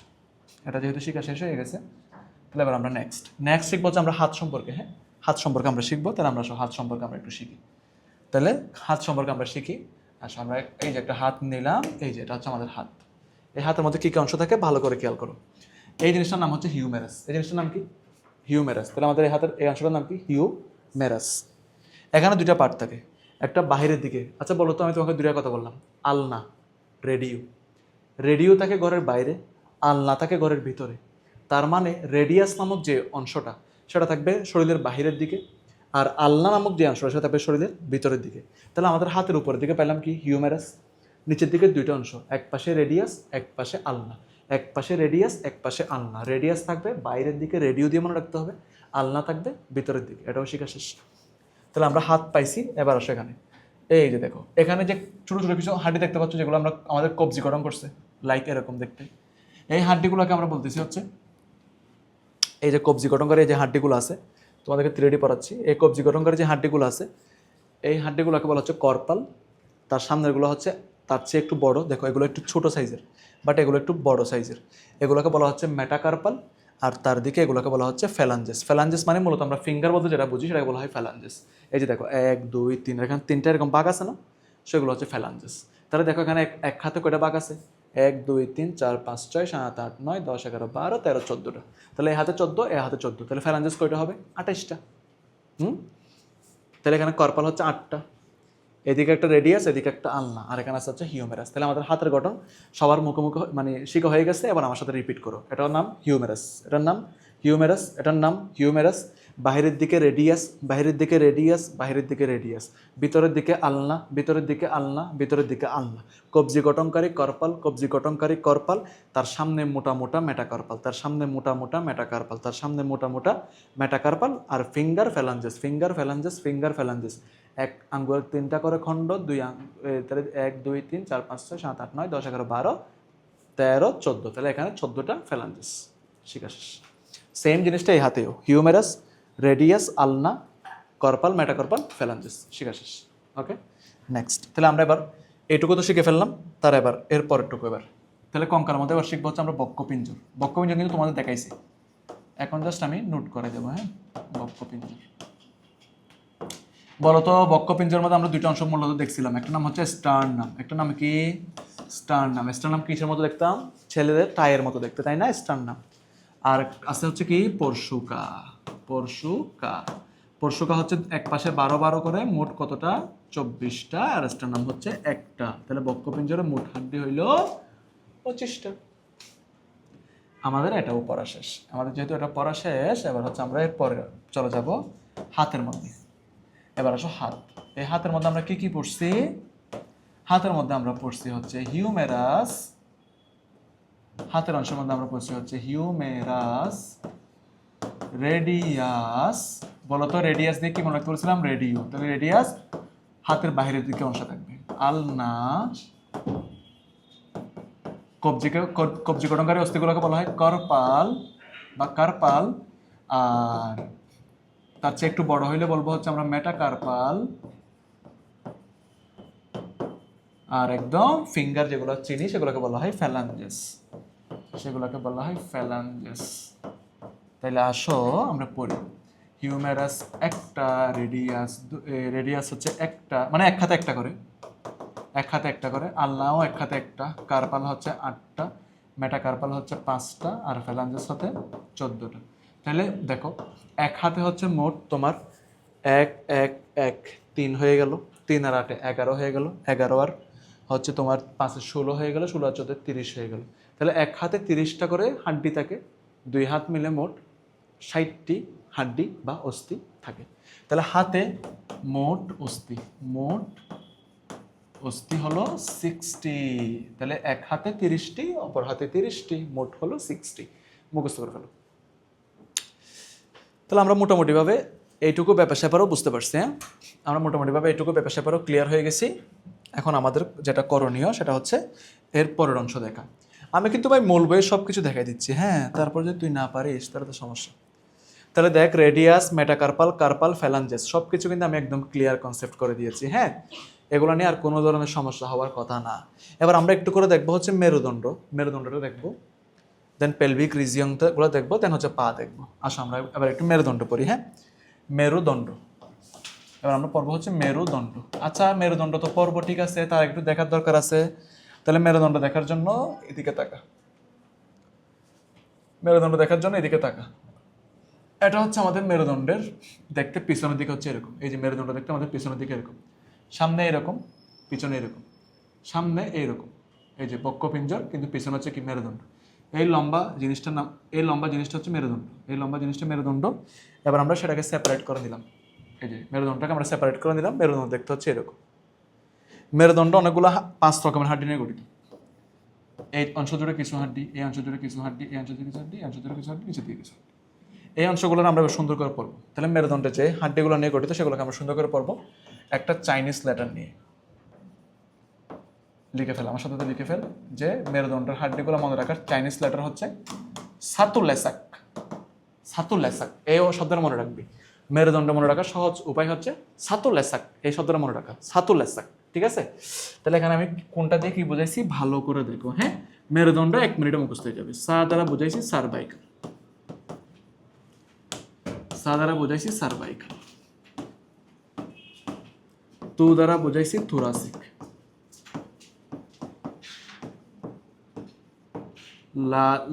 এটা যেহেতু শিকা শেষ হয়ে গেছে, তাহলে এবার আমরা নেক্সট শিখবো হচ্ছে আমরা হাত সম্পর্কে। হ্যাঁ, হাত সম্পর্কে আমরা শিখবো। তাহলে আমরা হাত সম্পর্কে আমরা একটু শিখি। তাহলে হাত সম্পর্কে আমরা শিখি। আচ্ছা, আমরা এই যে একটা হাত নিলাম, এই যে এটা হচ্ছে আমাদের হাত। এই হাতের মধ্যে কী কী অংশ থাকে ভালো করে খেয়াল করো। এই জিনিসটার নাম হচ্ছে হিউমেরাস। এই জিনিসটার নাম কি? হিউমেরাস। তাহলে আমাদের এই হাতের এই অংশটার নাম কি? হিউমেরাস। এখানে দুইটা পার্ট থাকে, একটা বাহিরের দিকে। আচ্ছা বলো তো, আমি তোমাকে দুইটা কথা বললাম, আলনা, রেডিও। রেডিও থাকে ঘরের বাইরে, আলনা থাকে ঘরের ভিতরে। তার মানে রেডিয়াস নামক যে অংশটা সেটা থাকবে শরীরের বাহিরের দিকে, আর আলনা নামক যে অংশটা সেটা থাকবে শরীরের ভিতরের দিকে। তাহলে আমাদের হাতের উপরের দিকে পেলাম কি? হিউমেরাস। নিচের দিকে দুইটা অংশ, এক পাশে রেডিয়াস, এক পাশে আলনা। এক পাশে রেডিয়াস, এক পাশে আলনা। রেডিয়াস থাকবে বাইরের দিকে, রেডিও দিয়ে মনে রাখতে হবে। আলনা থাকবে ভিতরের দিকে। এটাও শেখা শেষ। তাহলে আমরা হাত পাইছি। এবার আসো এখানে, এই যে দেখো এখানে যে ছোটো ছোটো কিছু হাড্ডি দেখতে পাচ্ছ, যেগুলো আমরা আমাদের কবজি গঠন করছে, লাইক এরকম দেখতে। এই হাড্ডিগুলোকে আমরা বলতেছি হচ্ছে, এই যে কবজি গঠনকারী যে হাড্ডিগুলো আছে, তোমাদেরকে 3D পড়াচ্ছি। এই কবজি গঠনকারী যে হাড্ডিগুলো আছে, এই হাড্ডিগুলোকে বলা হচ্ছে কর্পাল। তার সামনেরগুলো হচ্ছে তার চেয়ে একটু বড়, দেখো এগুলো একটু ছোট সাইজের, বাট এগুলো একটু বড় সাইজের। এগুলোকে বলা হচ্ছে মেটাকার্পাল। আর তার দিকে এগুলোকে বলা হচ্ছে ফ্যালাঞ্জেস। ফ্যালাঞ্জেস মানে মূলত আমরা ফিঙ্গার বলতে যেটা বুঝি সেটাকে বলা হয় ফ্যালাঞ্জেস। এই যে দেখো 1 2 3, এখানে 3টা এরকম বাঘ আছে না, সেগুলো হচ্ছে ফ্যালাঞ্জেস। তাহলে দেখো এখানে এক হাতে কয়টা বাঘ আছে? 1 2 3 4 5 6 7 8 9 10 11 12 13 14টা। তাহলে এই হাতে 14, এ হাতে 14, তাহলে ফ্যালাঞ্জেস কয়টা হবে? 28টা। তাহলে এখানে কর্পাল হচ্ছে 8টা। এদিকে একটা রেডিয়াস, এদিকে একটা আলনা, আর এখানে আছে হচ্ছে হিউমেরাস। তাহলে আমাদের হাতের গঠন সবার মুখোমুখি মানে শিখা হয়ে গেছে। এবার আমার সাথে রিপিট করো। এটার নাম হিউমেরাস, এটার নাম হিউমেরাস, এটার নাম হিউমেরাস। বাহিরের দিকে রেডিয়াস, বাহিরের দিকে রেডিয়াস, বাহিরের দিকে রেডিয়াস। ভিতরের দিকে আলনা, ভিতরের দিকে আলনা, ভিতরের দিকে আলনা। কবজি গঠনকারী কর্পাল, কবজি গঠনকারী কর্পাল। তার সামনে মোটা মোটা মেটাকার্পাল, তার সামনে মোটা মোটা মেটাকার্পাল, তার সামনে মোটা মোটা মেটাকার্পাল। আর finger phalanges, finger phalanges, finger phalanges. এক আঙ্গুলের 3টা করে খণ্ড, তাহলে 1 2 3 4 5 6 7 8 9 10 11 12 13 14। তাহলে এখানে 14টা ফ্যালাঞ্জেস। শিখা শেষ। সেম জিনিসটা এই হাতেও, হিউমেরাস, রেডিয়াস, আলনা, কর্পাল, মেটাকর্পাল, ফ্যালাঞ্জেস। শিখা শেষ। ওকে, নেক্সট। তাহলে আমরা এবার এইটুকু তো শিখে ফেললাম, তার এবার এর পরেরটুকু এবার। তাহলে কঙ্কালের মধ্যে এবার শিখবো হচ্ছে আমরা বক্ষপিঞ্জর। বক্ষপিঞ্জর কিন্তু তোমাদের দেখাইছি, এখন জাস্ট আমি নোট করে দেবো। হ্যাঁ, বক্ষপিঞ্জর। বলতো বক্ষপিঞ্জরের মধ্যে আমরা দুইটা অংশ মূলত দেখছিলাম, একটা নাম হচ্ছে স্টার্নাম, একটা নাম কি? স্টার্নাম। স্টার্নাম কিসের মতো দেখতাম? ছেলেদের টায়ের মতো দেখতে, তাই না? স্টার্নাম। আর আছে হচ্ছে কি? পরশুকা। পরশুকা, পরশুকা হচ্ছে এক পাশে 12 12 করে, মোট কতটা? 24টা। আর স্টার্নাম হচ্ছে একটা। তাহলে বক্ষপিঞ্জরের মোট হাড্ডি হইল 25টা। আমাদের এটাও পড়া শেষ। আমাদের যেহেতু এটা পড়া শেষ, এবার হচ্ছে আমরা এরপরে চলে যাব হাতের মধ্যে। এবার আসো হাত। এই হাতের মধ্যে আমরা কি কি পড়ছি? হাতের মধ্যে আমরা পড়ছি হচ্ছে হিউমেরাস। হাতের অংশের মধ্যে আমরা পড়ছি হচ্ছে হিউমেরাস, রেডিয়াস। বলতো রেডিয়াস দিয়ে কি মনে রাখতে বলছিলাম? রেডিও। তাহলে রেডিয়াস হাতের বাইরের দিকে অংশ থাকবে। আলনা, কবজি গঠনকারী অস্থিগুলোকে বলা হয় কর্পাল বা কার্পাল। আর তার চেয়ে একটু বড় হইলে বলবো হচ্ছে আমরা মেটাকার্পাল। আর একদম ফিঙ্গার যেগুলো চিনি সেগুলোকে বলা হয় ফ্যালাঞ্জেস, সেগুলোকে বলা হয় ফ্যালাঞ্জেস। তাইলে আসো আমরা পড়ি। হিউমেরাস একটা, রেডিয়াস, রেডিয়াস হচ্ছে একটা, মানে এক হাতে একটা করে, এক হাতে একটা করে। আলনাও এক হাতে একটা। কার্পাল হচ্ছে 8টা, মেটাকার্পাল হচ্ছে 5টা, আর ফ্যালাঞ্জেস হতে 14টা। তাহলে দেখো এক হাতে হচ্ছে মোট তোমার 1 1 1 3 হয়ে গেল, 3 আর 8 11 হয়ে গেল, 11 আর হচ্ছে তোমার 5 16 হয়ে গেল, 16 আর 14 30 হয়ে গেল। তাহলে এক হাতে 30টা করে হাড্ডি থাকে, দুই হাত মিলে মোট 60টি হাড্ডি বা অস্থি থাকে। তাহলে হাতে মোট অস্থি, মোট অস্থি হলো 60। তাহলে এক হাতে 30টি, অপর হাতে 30টি, মোট হলো 60। মুখস্থ করে ফেলো। তাহলে আমরা মোটামুটিভাবে এইটুকু ব্যাপার স্যাপারও বুঝতে পারছি। হ্যাঁ, আমরা মোটামুটিভাবে এইটুকু ব্যাপার স্যাপারও ক্লিয়ার হয়ে গেছি। এখন আমাদের যেটা করণীয় সেটা হচ্ছে এর পরের অংশ দেখা। আমি কিন্তু ভাই মূল বইয়ে সব কিছু দেখাই দিচ্ছি। হ্যাঁ, তারপর যদি তুই না পারিস তাহলে তো সমস্যা। তাহলে দেখ, রেডিয়াস, মেটাকার্পাল, কার্পাল, ফ্যালাঞ্জেস সব কিছু কিন্তু আমি একদম ক্লিয়ার কনসেপ্ট করে দিয়েছি। হ্যাঁ, এগুলো নিয়ে আর কোনো ধরনের সমস্যা হওয়ার কথা না। এবার আমরা একটু করে দেখবো হচ্ছে মেরুদণ্ড, মেরুদণ্ডটা দেখবো, দেন পেলভিক রিজিয়নগুলো দেখবো, দেন হচ্ছে পা দেখবো। আসো আমরা এবার একটু মেরুদণ্ড পড়ি। হ্যাঁ, মেরুদণ্ড। এবার আমরা পর্ব হচ্ছে মেরুদণ্ড। আচ্ছা মেরুদণ্ড তো পর্ব ঠিক আছে, তার একটু দেখার দরকার আছে। তাহলে মেরুদণ্ড দেখার জন্য এদিকে তাকা, মেরুদণ্ড দেখার জন্য এদিকে তাকা। এটা হচ্ছে আমাদের মেরুদণ্ডের দেখতে পিছনের দিকে হচ্ছে এরকম। এই যে মেরুদণ্ড দেখতে আমাদের পিছনের দিকে এরকম, সামনে এরকম, পিছনে এরকম, সামনে এইরকম। এই যে বক্ষপিঞ্জর, কিন্তু পিছনে হচ্ছে কি মেরুদণ্ড। এই লম্বা জিনিসটার নাম, এই লম্বা জিনিসটা হচ্ছে মেরুদণ্ড, এই লম্বা জিনিসটা মেরুদণ্ড। এবার আমরা সেটাকে সেপারেট করে দিলাম। এই যে মেরুদণ্ডটাকে আমরা সেপারেট করে দিলাম। মেরুদণ্ড দেখতে হচ্ছে এরকম। মেরুদণ্ড অনেকগুলো 5 রকমের হাড্ডি নিয়ে গঠিত। এই অংশ জুড়ে কিছু হাড্ডি, এই অংশ জুড়ে কিছু হাড্ডি, এই অংশ জুড়ে কিছু হাড্ডি, এই অংশ জুড়ে কিছু হাড্ডি, নিচে দিয়ে কিছু হাড্ডি। এই অংশগুলো আমরা সুন্দর করে পড়বো। তাহলে মেরুদণ্ডের যে হাড্ডিগুলো নিয়ে গঠিত সেগুলোকে আমরা সুন্দর করে পড়বো একটা চাইনিজ লেটার নিয়ে। লিখে ফেল, আমার সাথে লিখে ফেল যে মেরুদণ্ডের হাড্ডিগুলো মনে রাখার চাইনিজ লেটার হচ্ছে সাতুলেসাক। সাতুলেসাক এই শব্দটা মনে রাখবি। মেরুদণ্ড মনে রাখার সহজ উপায় হচ্ছে সাতুলেসাক, এই শব্দটা মনে রাখা, সাতুলেসাক। ঠিক আছে? তাহলে এখানে আমি কোনটা দিয়ে কি বুঝাইছি ভালো করে দেখো। হ্যাঁ, মেরুদণ্ড 1 মিনিটে মুখস্থ হয়ে যাবে। সা দ্বারা বুঝাইছি সার্ভাইকাল, সা দ্বারা বুঝাইছি সার্ভাইকাল। তু দ্বারা বুঝাইছি থোরাসিক।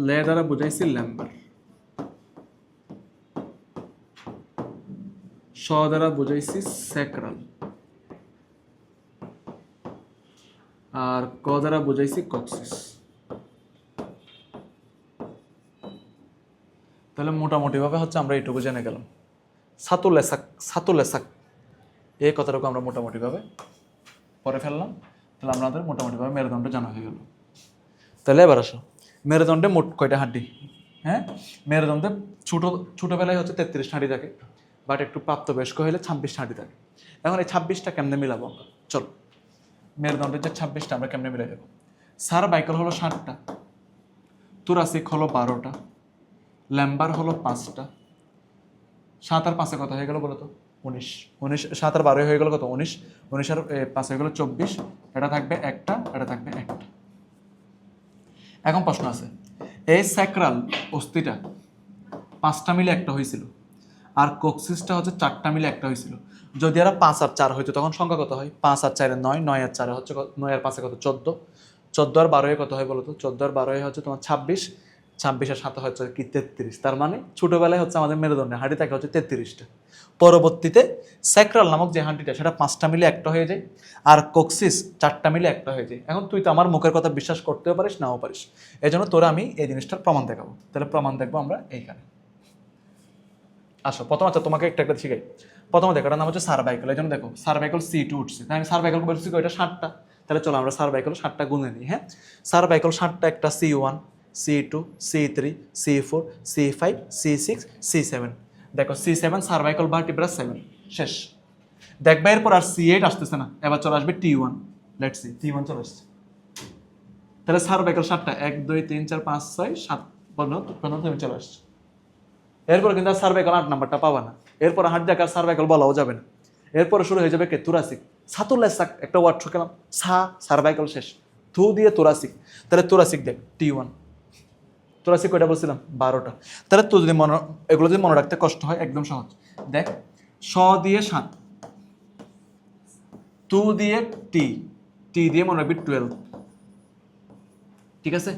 লে দ্বারা বুঝাইছি ল্যাম্বার। স দ্বারা বুঝাইছি স্যাক্রাল। আর ক দ্বারা বুঝাইছি কক্সিস। তাহলে মোটামুটি ভাবে হচ্ছে আমরা এইটুকু জেনে গেলাম। সাতুলেসাক, সাতুলেসাক এই কথাটুকু আমরা মোটামুটি ভাবে পরে ফেললাম। তাহলে আমাদের মোটামুটি ভাবে মেরুদণ্ড জানা হয়ে গেল। তাহলে এবার আসো, মেরুদণ্ডে মোট কয়টা হাড্ডি? হ্যাঁ, মেরুদণ্ডে ছোটবেলায় হচ্ছে 33 হাড্ডি থাকে, বাট একটু প্রাপ্তবয়স্ক হলে 26 হাড্ডি থাকে। এখন এই 26টা কেমনে মিলাবো আমরা? চলো, মেরুদণ্ডের যে 26টা আমরা কেমনে মিলাই যাবো? সার্ভাইকাল হলো 60টা, থোরাসিক হলো 12টা, ল্যাম্বার হলো 5টা। 7 আর 5 কত হয়ে গেল বলো তো? 19। 7 আর 12 হয়ে গেল কত? 19। 19 আর 5 হয়ে গেল 24। এটা থাকবে একটা, এটা থাকবে একটা। এখন প্রশ্ন আছে, এই স্যাক্রাল অস্থিটা 5টা মিলে একটা হয়েছিল, আর কোক্সিসটা হচ্ছে 4টা মিলে একটা হয়েছিল। যদি এরা 5 আর 4 হইতো তখন সংখ্যা কত হয়? 5 আর 4 9, 9 আর 4 হচ্ছে 9 আর 5 কত? 14। 14 আর 12 কত হয় বলো তো? 14 আর 12 হচ্ছে তোমার 26। 26 আর 7 হচ্ছে কি? 33। তার মানে ছোটবেলায় হচ্ছে আমাদের মেরুদণ্ডের হাঁড়ি থাকে হচ্ছে 33টা। পরবর্তীতে স্যাক্রাল নামক যে হাঁড়িটা সেটা 5টা মিলে একটা হয়ে যায়, আর কোক্সিস 4টা মিলে একটা হয়ে যায়। এখন তুই তো আমার মুখের কথা বিশ্বাস করতেও পারিস, নাও পারিস, এই জন্য তোরা আমি এই জিনিসটার প্রমাণ দেখাবো। তাহলে প্রমাণ দেখবো আমরা এইখানে। আসো প্রথম, আচ্ছা তোমাকে একটা একটা শিখাই। প্রথমে দেখো, এটার নাম হচ্ছে সার্ভাইকাল। এই জন্য দেখো সার্ভাইকাল C2 উঠছে, তাই আমি সার্ভাইকাল বলছি এটা 60টা। তাহলে চলো আমরা সার্ভাইকাল 60টা গুনে নিই। হ্যাঁ, সার্ভাইকাল 60টা, একটা C1, C2, C3, C4, C5, C6, C7। দেখো C7 সার্ভাইকাল ভার্টিব্রা 7 শেষ। দেখবা এরপর আর C8 আসতেছে না, এবার চলে আসবে T1। লেটস সি, T1 চলে আসছে। তাহলে সার্ভাইকাল 60টা, 1 2 3 4 5 6 7 পর্যন্ত তুমি চলে আসছে। এরপর কিন্তু আর সার্ভাইকাল 8 নাম্বারটা পাবা না। এরপর হার্ট দেখার সার্ভাইকাল বলাও যাবে না। এরপরে শুরু হয়ে যাবে কে? থোরাসিক। সাতুলেসাক একটা ওয়ার্ড ঠকেলাম, সার্ভাইকাল শেষ, থু দিয়ে থোরাসিক। তাহলে থোরাসিক দেখ T1। থোরাসিক কয়টা বলছিলাম? 12টা। তাহলে তুই যদি এগুলো যদি মনে রাখতে কষ্ট হয়, একদম সহজ। দেখ, স দিয়ে 7, টু দিয়ে টি দিয়ে মনে রাখবি 12। ঠিক আছে?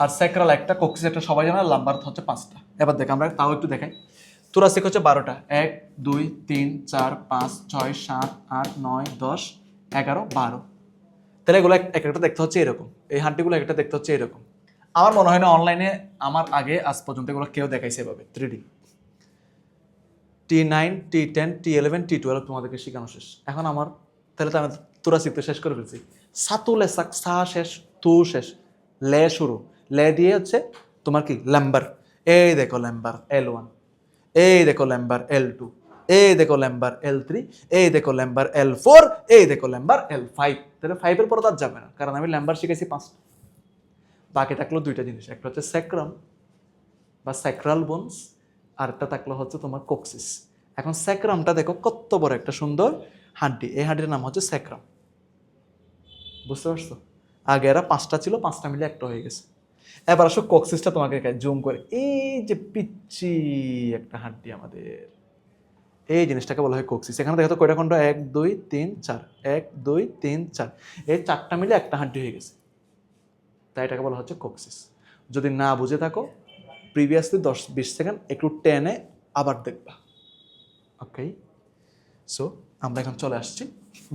আর স্যাক্রাল একটা, কোক্সিস একটা, সবাই জানে, লাম্বার হচ্ছে 5টা। এবার দেখ আমরা তাও একটু দেখাই। থোরাসিক হচ্ছে 12টা, 1 2 3 4 5 6 7 8 9 10 11 12। তাহলে এগুলো এক একটা দেখতে হচ্ছে এরকম, এই হাড্ডিগুলো একটা দেখতে হচ্ছে এরকম। আমার মনে হয় না অনলাইনে আমার আগে আজ পর্যন্ত এগুলো কেউ দেখাইছে এভাবে 3D। T9, T10, T11, T12 তোমাদেরকে শেখানো শেষ। এখন আমার তাহলে তো আমি থোরাসিক তো শেষ করে ফেলছি। সাতুলেসাক, সা শেষ, তু শেষ, লে শুরু, লে দিয়ে হচ্ছে তোমার কি? ল্যাম্বার। এই দেখো ল্যাম্বার L1, এই দেখো ল্যাম্বার L2, এই দেখো ল্যাম্বার L3, এই দেখো ল্যাম্বার L4, এই দেখো ল্যাম্বার L5। তাহলে 5 এর পরে তার যাবে না, কারণ আমি ল্যাম্বার শিখেছি 5টা। বাকি থাকলো 2টা জিনিস, একটা হচ্ছে স্যাক্রাম বা স্যাক্রাল বোনস, আর একটা থাকলো হচ্ছে তোমার কোক্সিস। এখন স্যাক্রামটা দেখো কত বড় একটা সুন্দর হাড্ডি, এই হাড্ডির নাম হচ্ছে স্যাক্রাম। বুঝতে পারছো? আগে এরা 5টা ছিল, 5টা মিলে একটা হয়ে গেছে। এবার আসো কোক্সিসটা তোমাকে জুম করে, এই যে পিচ্ছি একটা হাড্ডি আমাদের, এই জিনিসটাকে বলা হয় কোক্সিস। এখানে দেখো তো কয়টা খণ্ড, 1 2 3 4, 1 2 3 4, এই 4টা মিলে একটা হাড্ডি হয়ে গেছে, তাই এটাকে বলা হচ্ছে কোক্সিস। যদি না বুঝে থাকো প্রিভিয়াসলি 10-20 সেকেন্ড একটু টেনে আবার দেখবা। ওকে, সো আমরা এখন চলে আসছি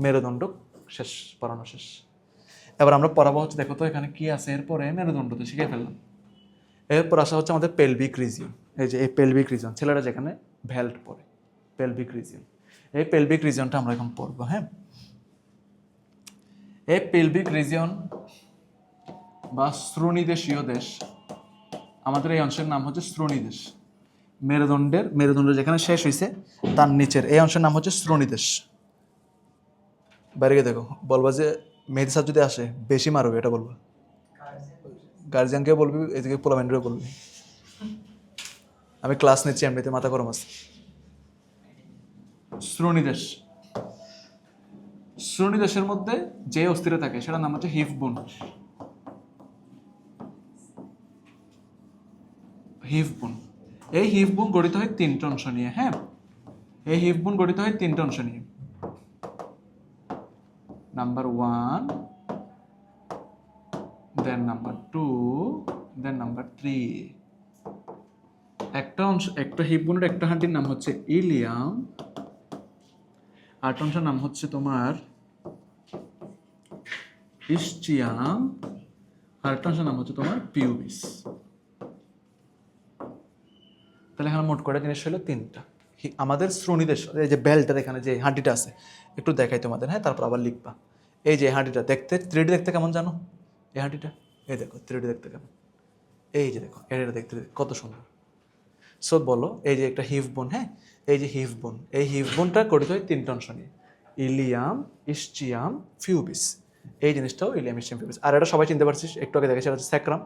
মেরুদণ্ড শেষ, পড়ানো শেষ। এবার আমরা পড়াবো হচ্ছে, দেখো তো এখানে কি আছে, এরপরে মেরুদণ্ডতে শিখে ফেললাম। এরপর আসা হচ্ছে আমাদের পেলভিক রিজিয়ন। এই যে এই পেলভিক রিজিয়ন, ছেলেরা যেখানে ভেল্ট পরে, পেলভিক রিজিয়ন, এই পেলভিক রিজিয়নটা আমরা এখন পড়বো। হ্যাঁ, এই পেলভিক রিজিয়ন বা শ্রোণীদেশীয় দেশ, আমাদের এই অংশের নাম হচ্ছে শ্রোণীদেশ। মেরুদণ্ড যেখানে শেষ হয়েছে তার নিচের এই অংশের নাম হচ্ছে শ্রোণীদেশ। বাইরে গিয়ে দেখো, বলবা যে মেহেদি স্যার যদি আসে বেশি মারবে, এটা বলবা, গার্জিয়ানকে বলবি, এদিকে পোলামেন্টরে বলবি। আমি ক্লাস নিচ্ছি এমনিতে, মাথা গরম আছে। শ্রোণীদেশ, শ্রোণীদেশের মধ্যে যে অস্থিরা থাকে সেটার নাম হচ্ছে হিপ বোন। হিপ বোন, এই হিপ বোন গঠিত হয় 3টা অংশ নিয়ে। হ্যাঁ, এই হিপ বোন গঠিত হয় 3টা অংশ নিয়ে। নাম্বার 1, দেন নাম্বার 2, দেন নাম্বার 3। একটা অংশ, একটা হিপ বোনের একটা হাড্ডির নাম হচ্ছে ইলিয়াম, আরেকটা অংশের নাম হচ্ছে তোমার ইস্চিয়াম, আরেকটা অংশের নাম হচ্ছে তোমার পিউবিস। তাহলে এখানে মোট কয়টা জিনিস হলো? 3টা। আমাদের শ্রোণীদেশ, এই যে বেল্টের এখানে যে হাড্ডিটা আছে, একটু দেখাই তোমাদের। হ্যাঁ, তারপর আবার লিখবা। এই যে হাড্ডিটা দেখতে 3D দেখতে কেমন জানো? এই হাড্ডিটা, এই দেখো 3D দেখতে কেমন, এই যে দেখো এটা দেখতে কত সুন্দর। সো বলো, এই যে একটা হিপ বোন, হ্যাঁ, এই যে হিপ বোন, এই হিপ বোনটা গঠিত হয় 3টা অংশ নিয়ে, ইলিয়াম, ইস্চিয়াম, ফিউবিস। এই জিনিসটাও ইলিয়াম, ইস্চিয়াম, ফিউবিস। আর এটা সবাই চিনতে পারছিস, একটু আগে দেখাচ্ছি, এটা হচ্ছে স্যাক্রাম,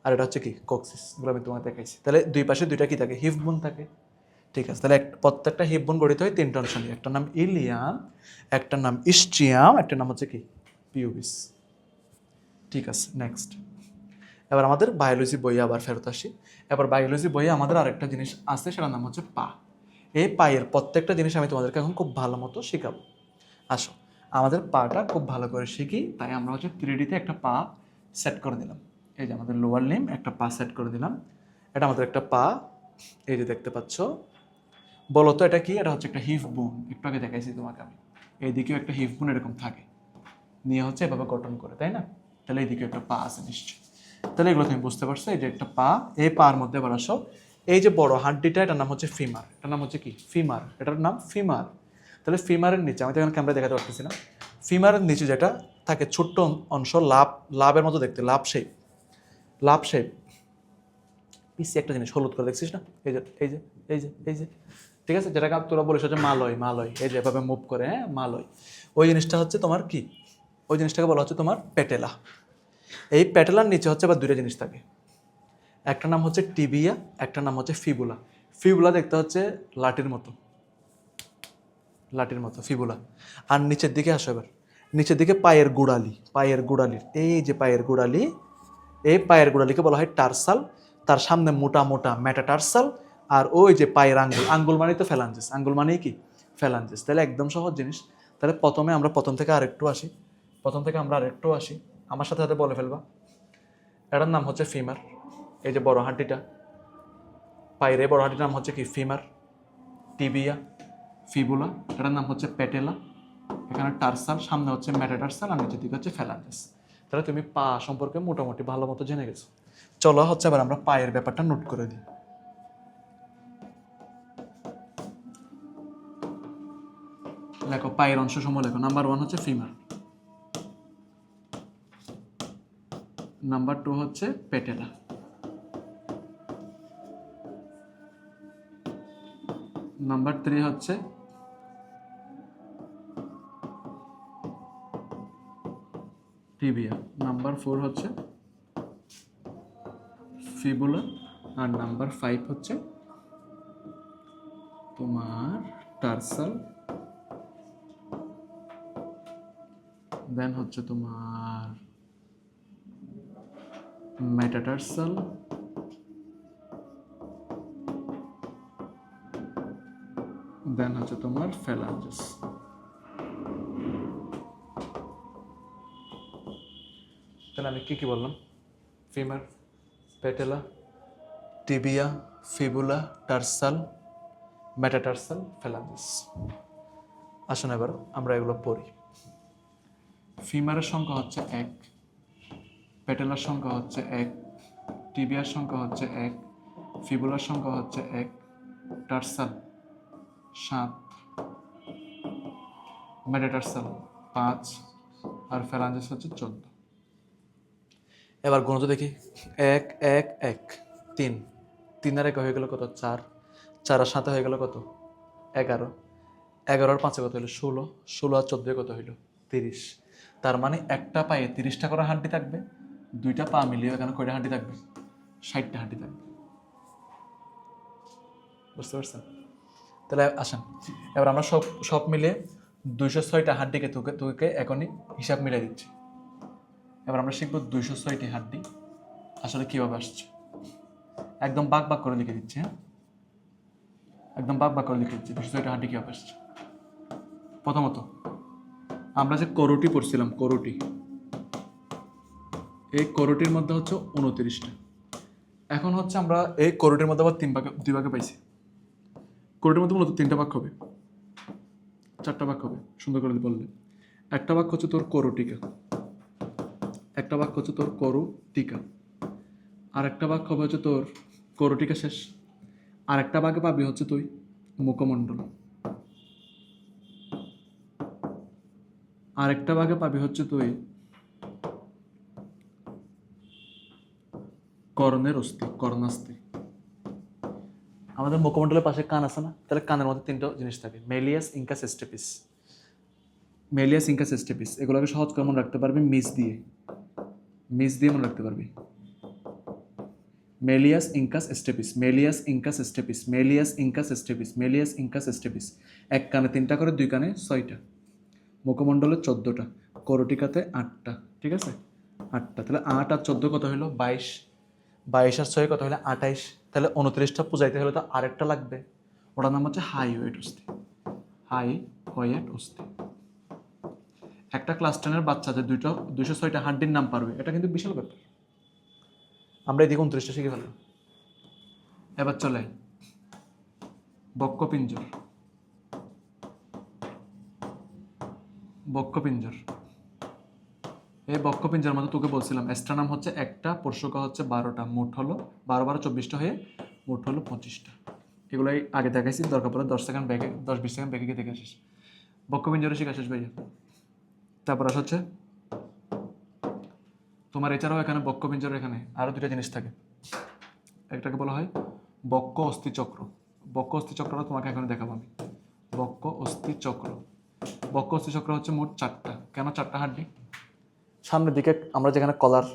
আর এটা হচ্ছে কি কক্সিস। এগুলো আমি তোমাকে দেখাইছি। তাহলে দুই পাশে দুইটা কি থাকে? হিপ বোন থাকে। ঠিক আছে, তাহলে প্রত্যেকটা হিপ বোন গঠিত হয় 3টা অংশ নিয়ে, একটার নাম ইলিয়াম, একটার নাম ইস্চিয়াম, একটার নাম হচ্ছে কি পিউবিস। ঠিক আছে, নেক্সট। এবার আমাদের বায়োলজি বইয়ে আবার ফেরত আসি। এবার বায়োলজি বইয়ে আমাদের আরেকটা জিনিস আছে, সেটার নাম হচ্ছে পা। এই পায়ের প্রত্যেকটা জিনিস আমি তোমাদেরকে এখন খুব ভালো মতো শেখাবো। আসো, আমাদের পাটা খুব ভালো করে শিখি। তাই আমরা হচ্ছে 3Dতে একটা পা সেট করে দিলাম। এই যে আমাদের লোয়ার লিম্ব, একটা পা সেট করে দিলাম। এটা আমাদের একটা পা, এই যে দেখতে পাচ্ছ। বলো তো এটা কি? এটা হচ্ছে একটা হিপ বোন। একটু আগে দেখাইছি তোমাকে আমি। এইদিকেও একটা হিপ বোন এরকম থাকে, নিয়ে হচ্ছে এভাবে গঠন করে, তাই না? তাহলে এইদিকে একটা পা আছে নিশ্চয়ই। তাহলে এগুলো তুমি বুঝতে পারছো। এই যে একটা পা, এই পার মধ্যে আবার আসো, এই যে বড় হাড্ডিটা, এটার নাম হচ্ছে ফিমার। এটার নাম হচ্ছে কি? ফিমার। এটার নাম ফিমার। তাহলে ফিমারের নিচে, আমি তো এখন ক্যামেরা দেখাতে পারতেছি না, ফিমারের নিচে যেটা থাকে ছোট্ট অংশ, লাভের মতো দেখতে, লাভ শেপ পিসি একটা জিনিস হলুদ করে দেখছিস না? এই যে এই যে এই যে এই যে, ঠিক আছে, যেটাকে তোরা বলিস হচ্ছে মালয়, এই যে এভাবে মুভ করে, হ্যাঁ, মালয়। ওই জিনিসটা হচ্ছে তোমার কি? ওই জিনিসটাকে বলা হচ্ছে তোমার প্যাটেলা। এই প্যাটেলার নিচে হচ্ছে আবার দুইটা জিনিস থাকে, একটা নাম হচ্ছে টিবিয়া, একটা নাম হচ্ছে ফিবুলা। ফিবুলা দেখতে হচ্ছে লাঠির মতো, ফিবুলা। আর নিচের দিকে আসো, এবার নিচের দিকে পায়ের গোড়ালির এই যে পায়ের গোড়ালি, এই পায়ের গোড়ালিকে বলা হয় টার্সাল। তার সামনে মোটা মোটা মেটাটার্সাল। আর ওই যে পায়ের আঙ্গুল মানেই তো ফ্যালাঞ্জেস, আঙ্গুল মানেই কি ফ্যালাঞ্জেস। তাহলে একদম সহজ জিনিস। তাহলে প্রথমে আমরা প্রথম থেকে আরেকটু আসি, আমার সাথে সাথে বলে ফেলবা। এটার নাম হচ্ছে ফিমার, এই যে বড় হাড্ডিটা, পায়ের এই বড় হাড্ডিটার নাম হচ্ছে কি ফিমার। টিবিয়া, ফিবুলা, এটার নাম হচ্ছে প্যাটেলা। এখানে টার্সাল, সামনে হচ্ছে মেটাটার্সাল, আর নিচের দিকে হচ্ছে ফ্যালাঞ্জেস। তাহলে তুমি পা সম্পর্কে মোটামুটি ভালো মতো জেনে গেছো। চলো হচ্ছে এবার আমরা পায়ের ব্যাপারটা নোট করে দিই। লেখো পায়ের অংশ সমূহ লেখো। নাম্বার 1 হচ্ছে ফিমার, নাম্বার 2 হচ্ছে প্যাটেলা, নাম্বার 3 হচ্ছে টিবিয়া, নাম্বার 4 হচ্ছে ফিবুলা, আর নাম্বার 5 হচ্ছে তোমার টার্সাল, দেন হচ্ছে তোমার মেটাটার্সাল, দেন হচ্ছে তোমার ফ্যালাঞ্জেস। তাহলে আমি কি কি বললাম? Femur, patella, tibia, fibula, tarsal, metatarsal, phalanges. আসুন এবার আমরা এগুলো পড়ি। ফিমারের সংখ্যা হচ্ছে 1, পেটেলার সংখ্যা হচ্ছে 1, টিবিয়ার সংখ্যা হচ্ছে 1, ফিবুলার সংখ্যা হচ্ছে 1, টার্সাল 7, মেটাটার্সাল 5, আর ফ্যালাঞ্জেস হচ্ছে 14। এবার গণিত দেখি। 1 1 1 3, 3 আর 1 হয়ে গেল কত? 4, 4 আর 7 হয়ে গেল কত? 11, 11 আর 5 কত হলো? 16, 16 আর 14 কত হইল? 30। তার মানে একটা পায়ে 30টা করে হাড্ডি থাকবে, দুইটা পা মিলিয়ে এখানে কয়টা হাড্ডি থাকবে? 60টা হাড্ডি থাকবে। বুঝতে পারছেন? তাহলে আসেন এবার আমরা সব মিলিয়ে 206টা হাড্ডিকে তোকে এখনই হিসাব মিলাই দিচ্ছি। এবার আমরা শিখবো 206টি হাড্ডি আসলে কীভাবে আসছে। একদম বাক করে লিখে দিচ্ছি। হ্যাঁ, একদম বাক করে লিখে দিচ্ছি 206টা হাড্ডি কীভাবে আসছে। প্রথমত আমরা যে করোটি পড়ছিলাম, করোটি, এই করোটির মধ্যে হচ্ছে 29টা। এখন হচ্ছে আমরা এই করোটির মধ্যে আবার 2 ভাগে পাইছি। করোটির মধ্যে মূলত 3টা ভাগ হবে, 4টা ভাগ হবে সুন্দর করে বললে। একটা ভাগ হচ্ছে তোর করোটিকা, একটা ভাগ হচ্ছে তোর করোটিকা, আর একটা ভাগ হবে হচ্ছে তোর করোটিকা শেষ, আর একটা ভাগে পাবি হচ্ছে তুই মুখমণ্ডল, আর একটা ভাগে পাবি হচ্ছে তুই কর্ণের অস্থি, কর্ণাস্থি। আমাদের মুখমণ্ডলের পাশে কান আছে না? তাহলে কানের মধ্যে 3টা জিনিস থাকে, malleus, incus, stapes. Malleus, incus, stapes এগুলোকে সহজ করে মনে রাখতে পারবি মিস দিয়ে, মিস দিয়ে মনে রাখতে পারবি। Malleus, incus, stapes, malleus, incus, stapes, malleus, incus, stapes, malleus, incus, stapes. এক কানে 3টা করে, 2 কানে 6টা। মুখমণ্ডলে 14টা, করোটিকাতে 8টা। ঠিক আছে, 8টা। তাহলে 8 আর 14 কত হলো? 22। 22 আর 6 কত হলো? 28। তাহলে 29টা পূজাইতে হলে তো আরেকটা লাগবে, ওটার নাম হচ্ছে হাই ওয়েট অস্থি। হাই ওয়েট অস্থি। একটা ক্লাস 10-এর বাচ্চা যে 206টা হাড্ডির নাম পারবে, এটা কিন্তু বিশাল ব্যাপার। আমরা এদিকে 29টা শিখে ফেললাম। এবার চলে বক্ষপিঞ্জর। বক্ষপিঞ্জর, এই বক্ষপিঞ্জরের মধ্যে তোকে বলছিলাম স্ট্রানাম হচ্ছে একটা, পোর্শকা হচ্ছে 12টা, মোট হলো 12 12 24টা হয়ে মোট হলো 25টা। এগুলোই আগে দেখাইছি, দরকার পড়ে 10 সেকেন্ড ব্যাকে, 10-20 সেকেন্ড ব্যাকে গিয়ে দেখে আসিস। বক্ষপিঞ্জরে শিখে আসিস ভাইয়া। তারপর হচ্ছে তোমার এছাড়াও এখানে বক্ষপিঞ্জরের এখানে আরও 2টা জিনিস থাকে। একটাকে বলা হয় বক্ষ অস্থি চক্র। বক্ষ অস্থি চক্রটা তোমাকে এখানে দেখাবো আমি। বক্ষ অস্থি চক্র, বক্ষ অস্থি চক্র হচ্ছে মোট 4টা। কেন 4টা হাড্ডি? সামনের দিকে আমরা যেখানে কলার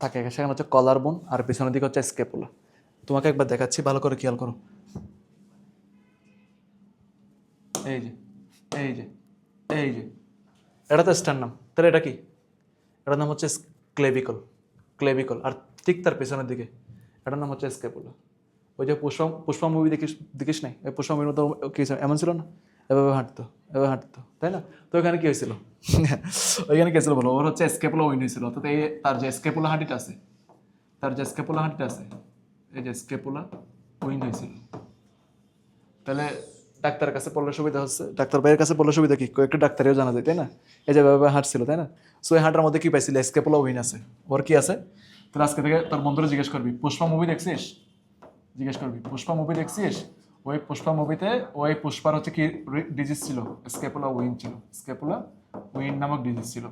থাকে সেখানে হচ্ছে কলার বোন, আর পিছনের দিকে হচ্ছে স্কেপুলা। তোমাকে একবার দেখাচ্ছি, ভালো করে খেয়াল করো। এই যে, এই যে, এই যে, এটা তো স্ট্যান্ডাম। তাহলে এটা কি? এটার নাম হচ্ছে ক্লেভিকল, ক্লেভিকল। আর ঠিক তার পেছনের দিকে এটার নাম হচ্ছে স্কেপুলা। ওই যে পুষ্পা মুভি দেখিস নাই? ওই পুষ্পা মুভির মতো কি এমন ছিল না? এভাবে হাঁটতো, এভাবে হাঁটতো, তাই না? তো ওইখানে কি হয়েছিল? ওইখানে কে ছিল বলো? ওর হচ্ছে স্কেপুলা উইন হয়েছিল। অর্থাৎ এই তার যে স্কেপুলা হাঁটিটা আছে, তার যে স্কেপুলা হাঁটিটা আছে, এই যে স্কেপুলা উইন হয়েছিল। তাহলে ডাক্তারের কাছে পড়লে সুবিধা হচ্ছে, ডাক্তার ভাইয়ের কাছে পড়লে সুবিধা কি? কয়েকটা ডাক্তারেও জানা যায়, তাই না? এই যে ভাবে হাঁটছিল, তাই না? সো এই হাঁটার মধ্যে কি পাইছিল? স্কেপুলা উইন আছে। ওর কি আছে? তাহলে আজকে থেকে তোর বন্ধুরা জিজ্ঞেস করবি পুষ্পা মুভি দেখছিস, জিজ্ঞেস করবি পুষ্পা মুভি দেখছিস, ওই পুষ্পা মুভিতে ওই পুষ্পার হচ্ছে কি ডিজিজ ছিল? স্কেপুলা উইন ছিল, স্কেপুলা উইন নামক ডিজিজ ছিল।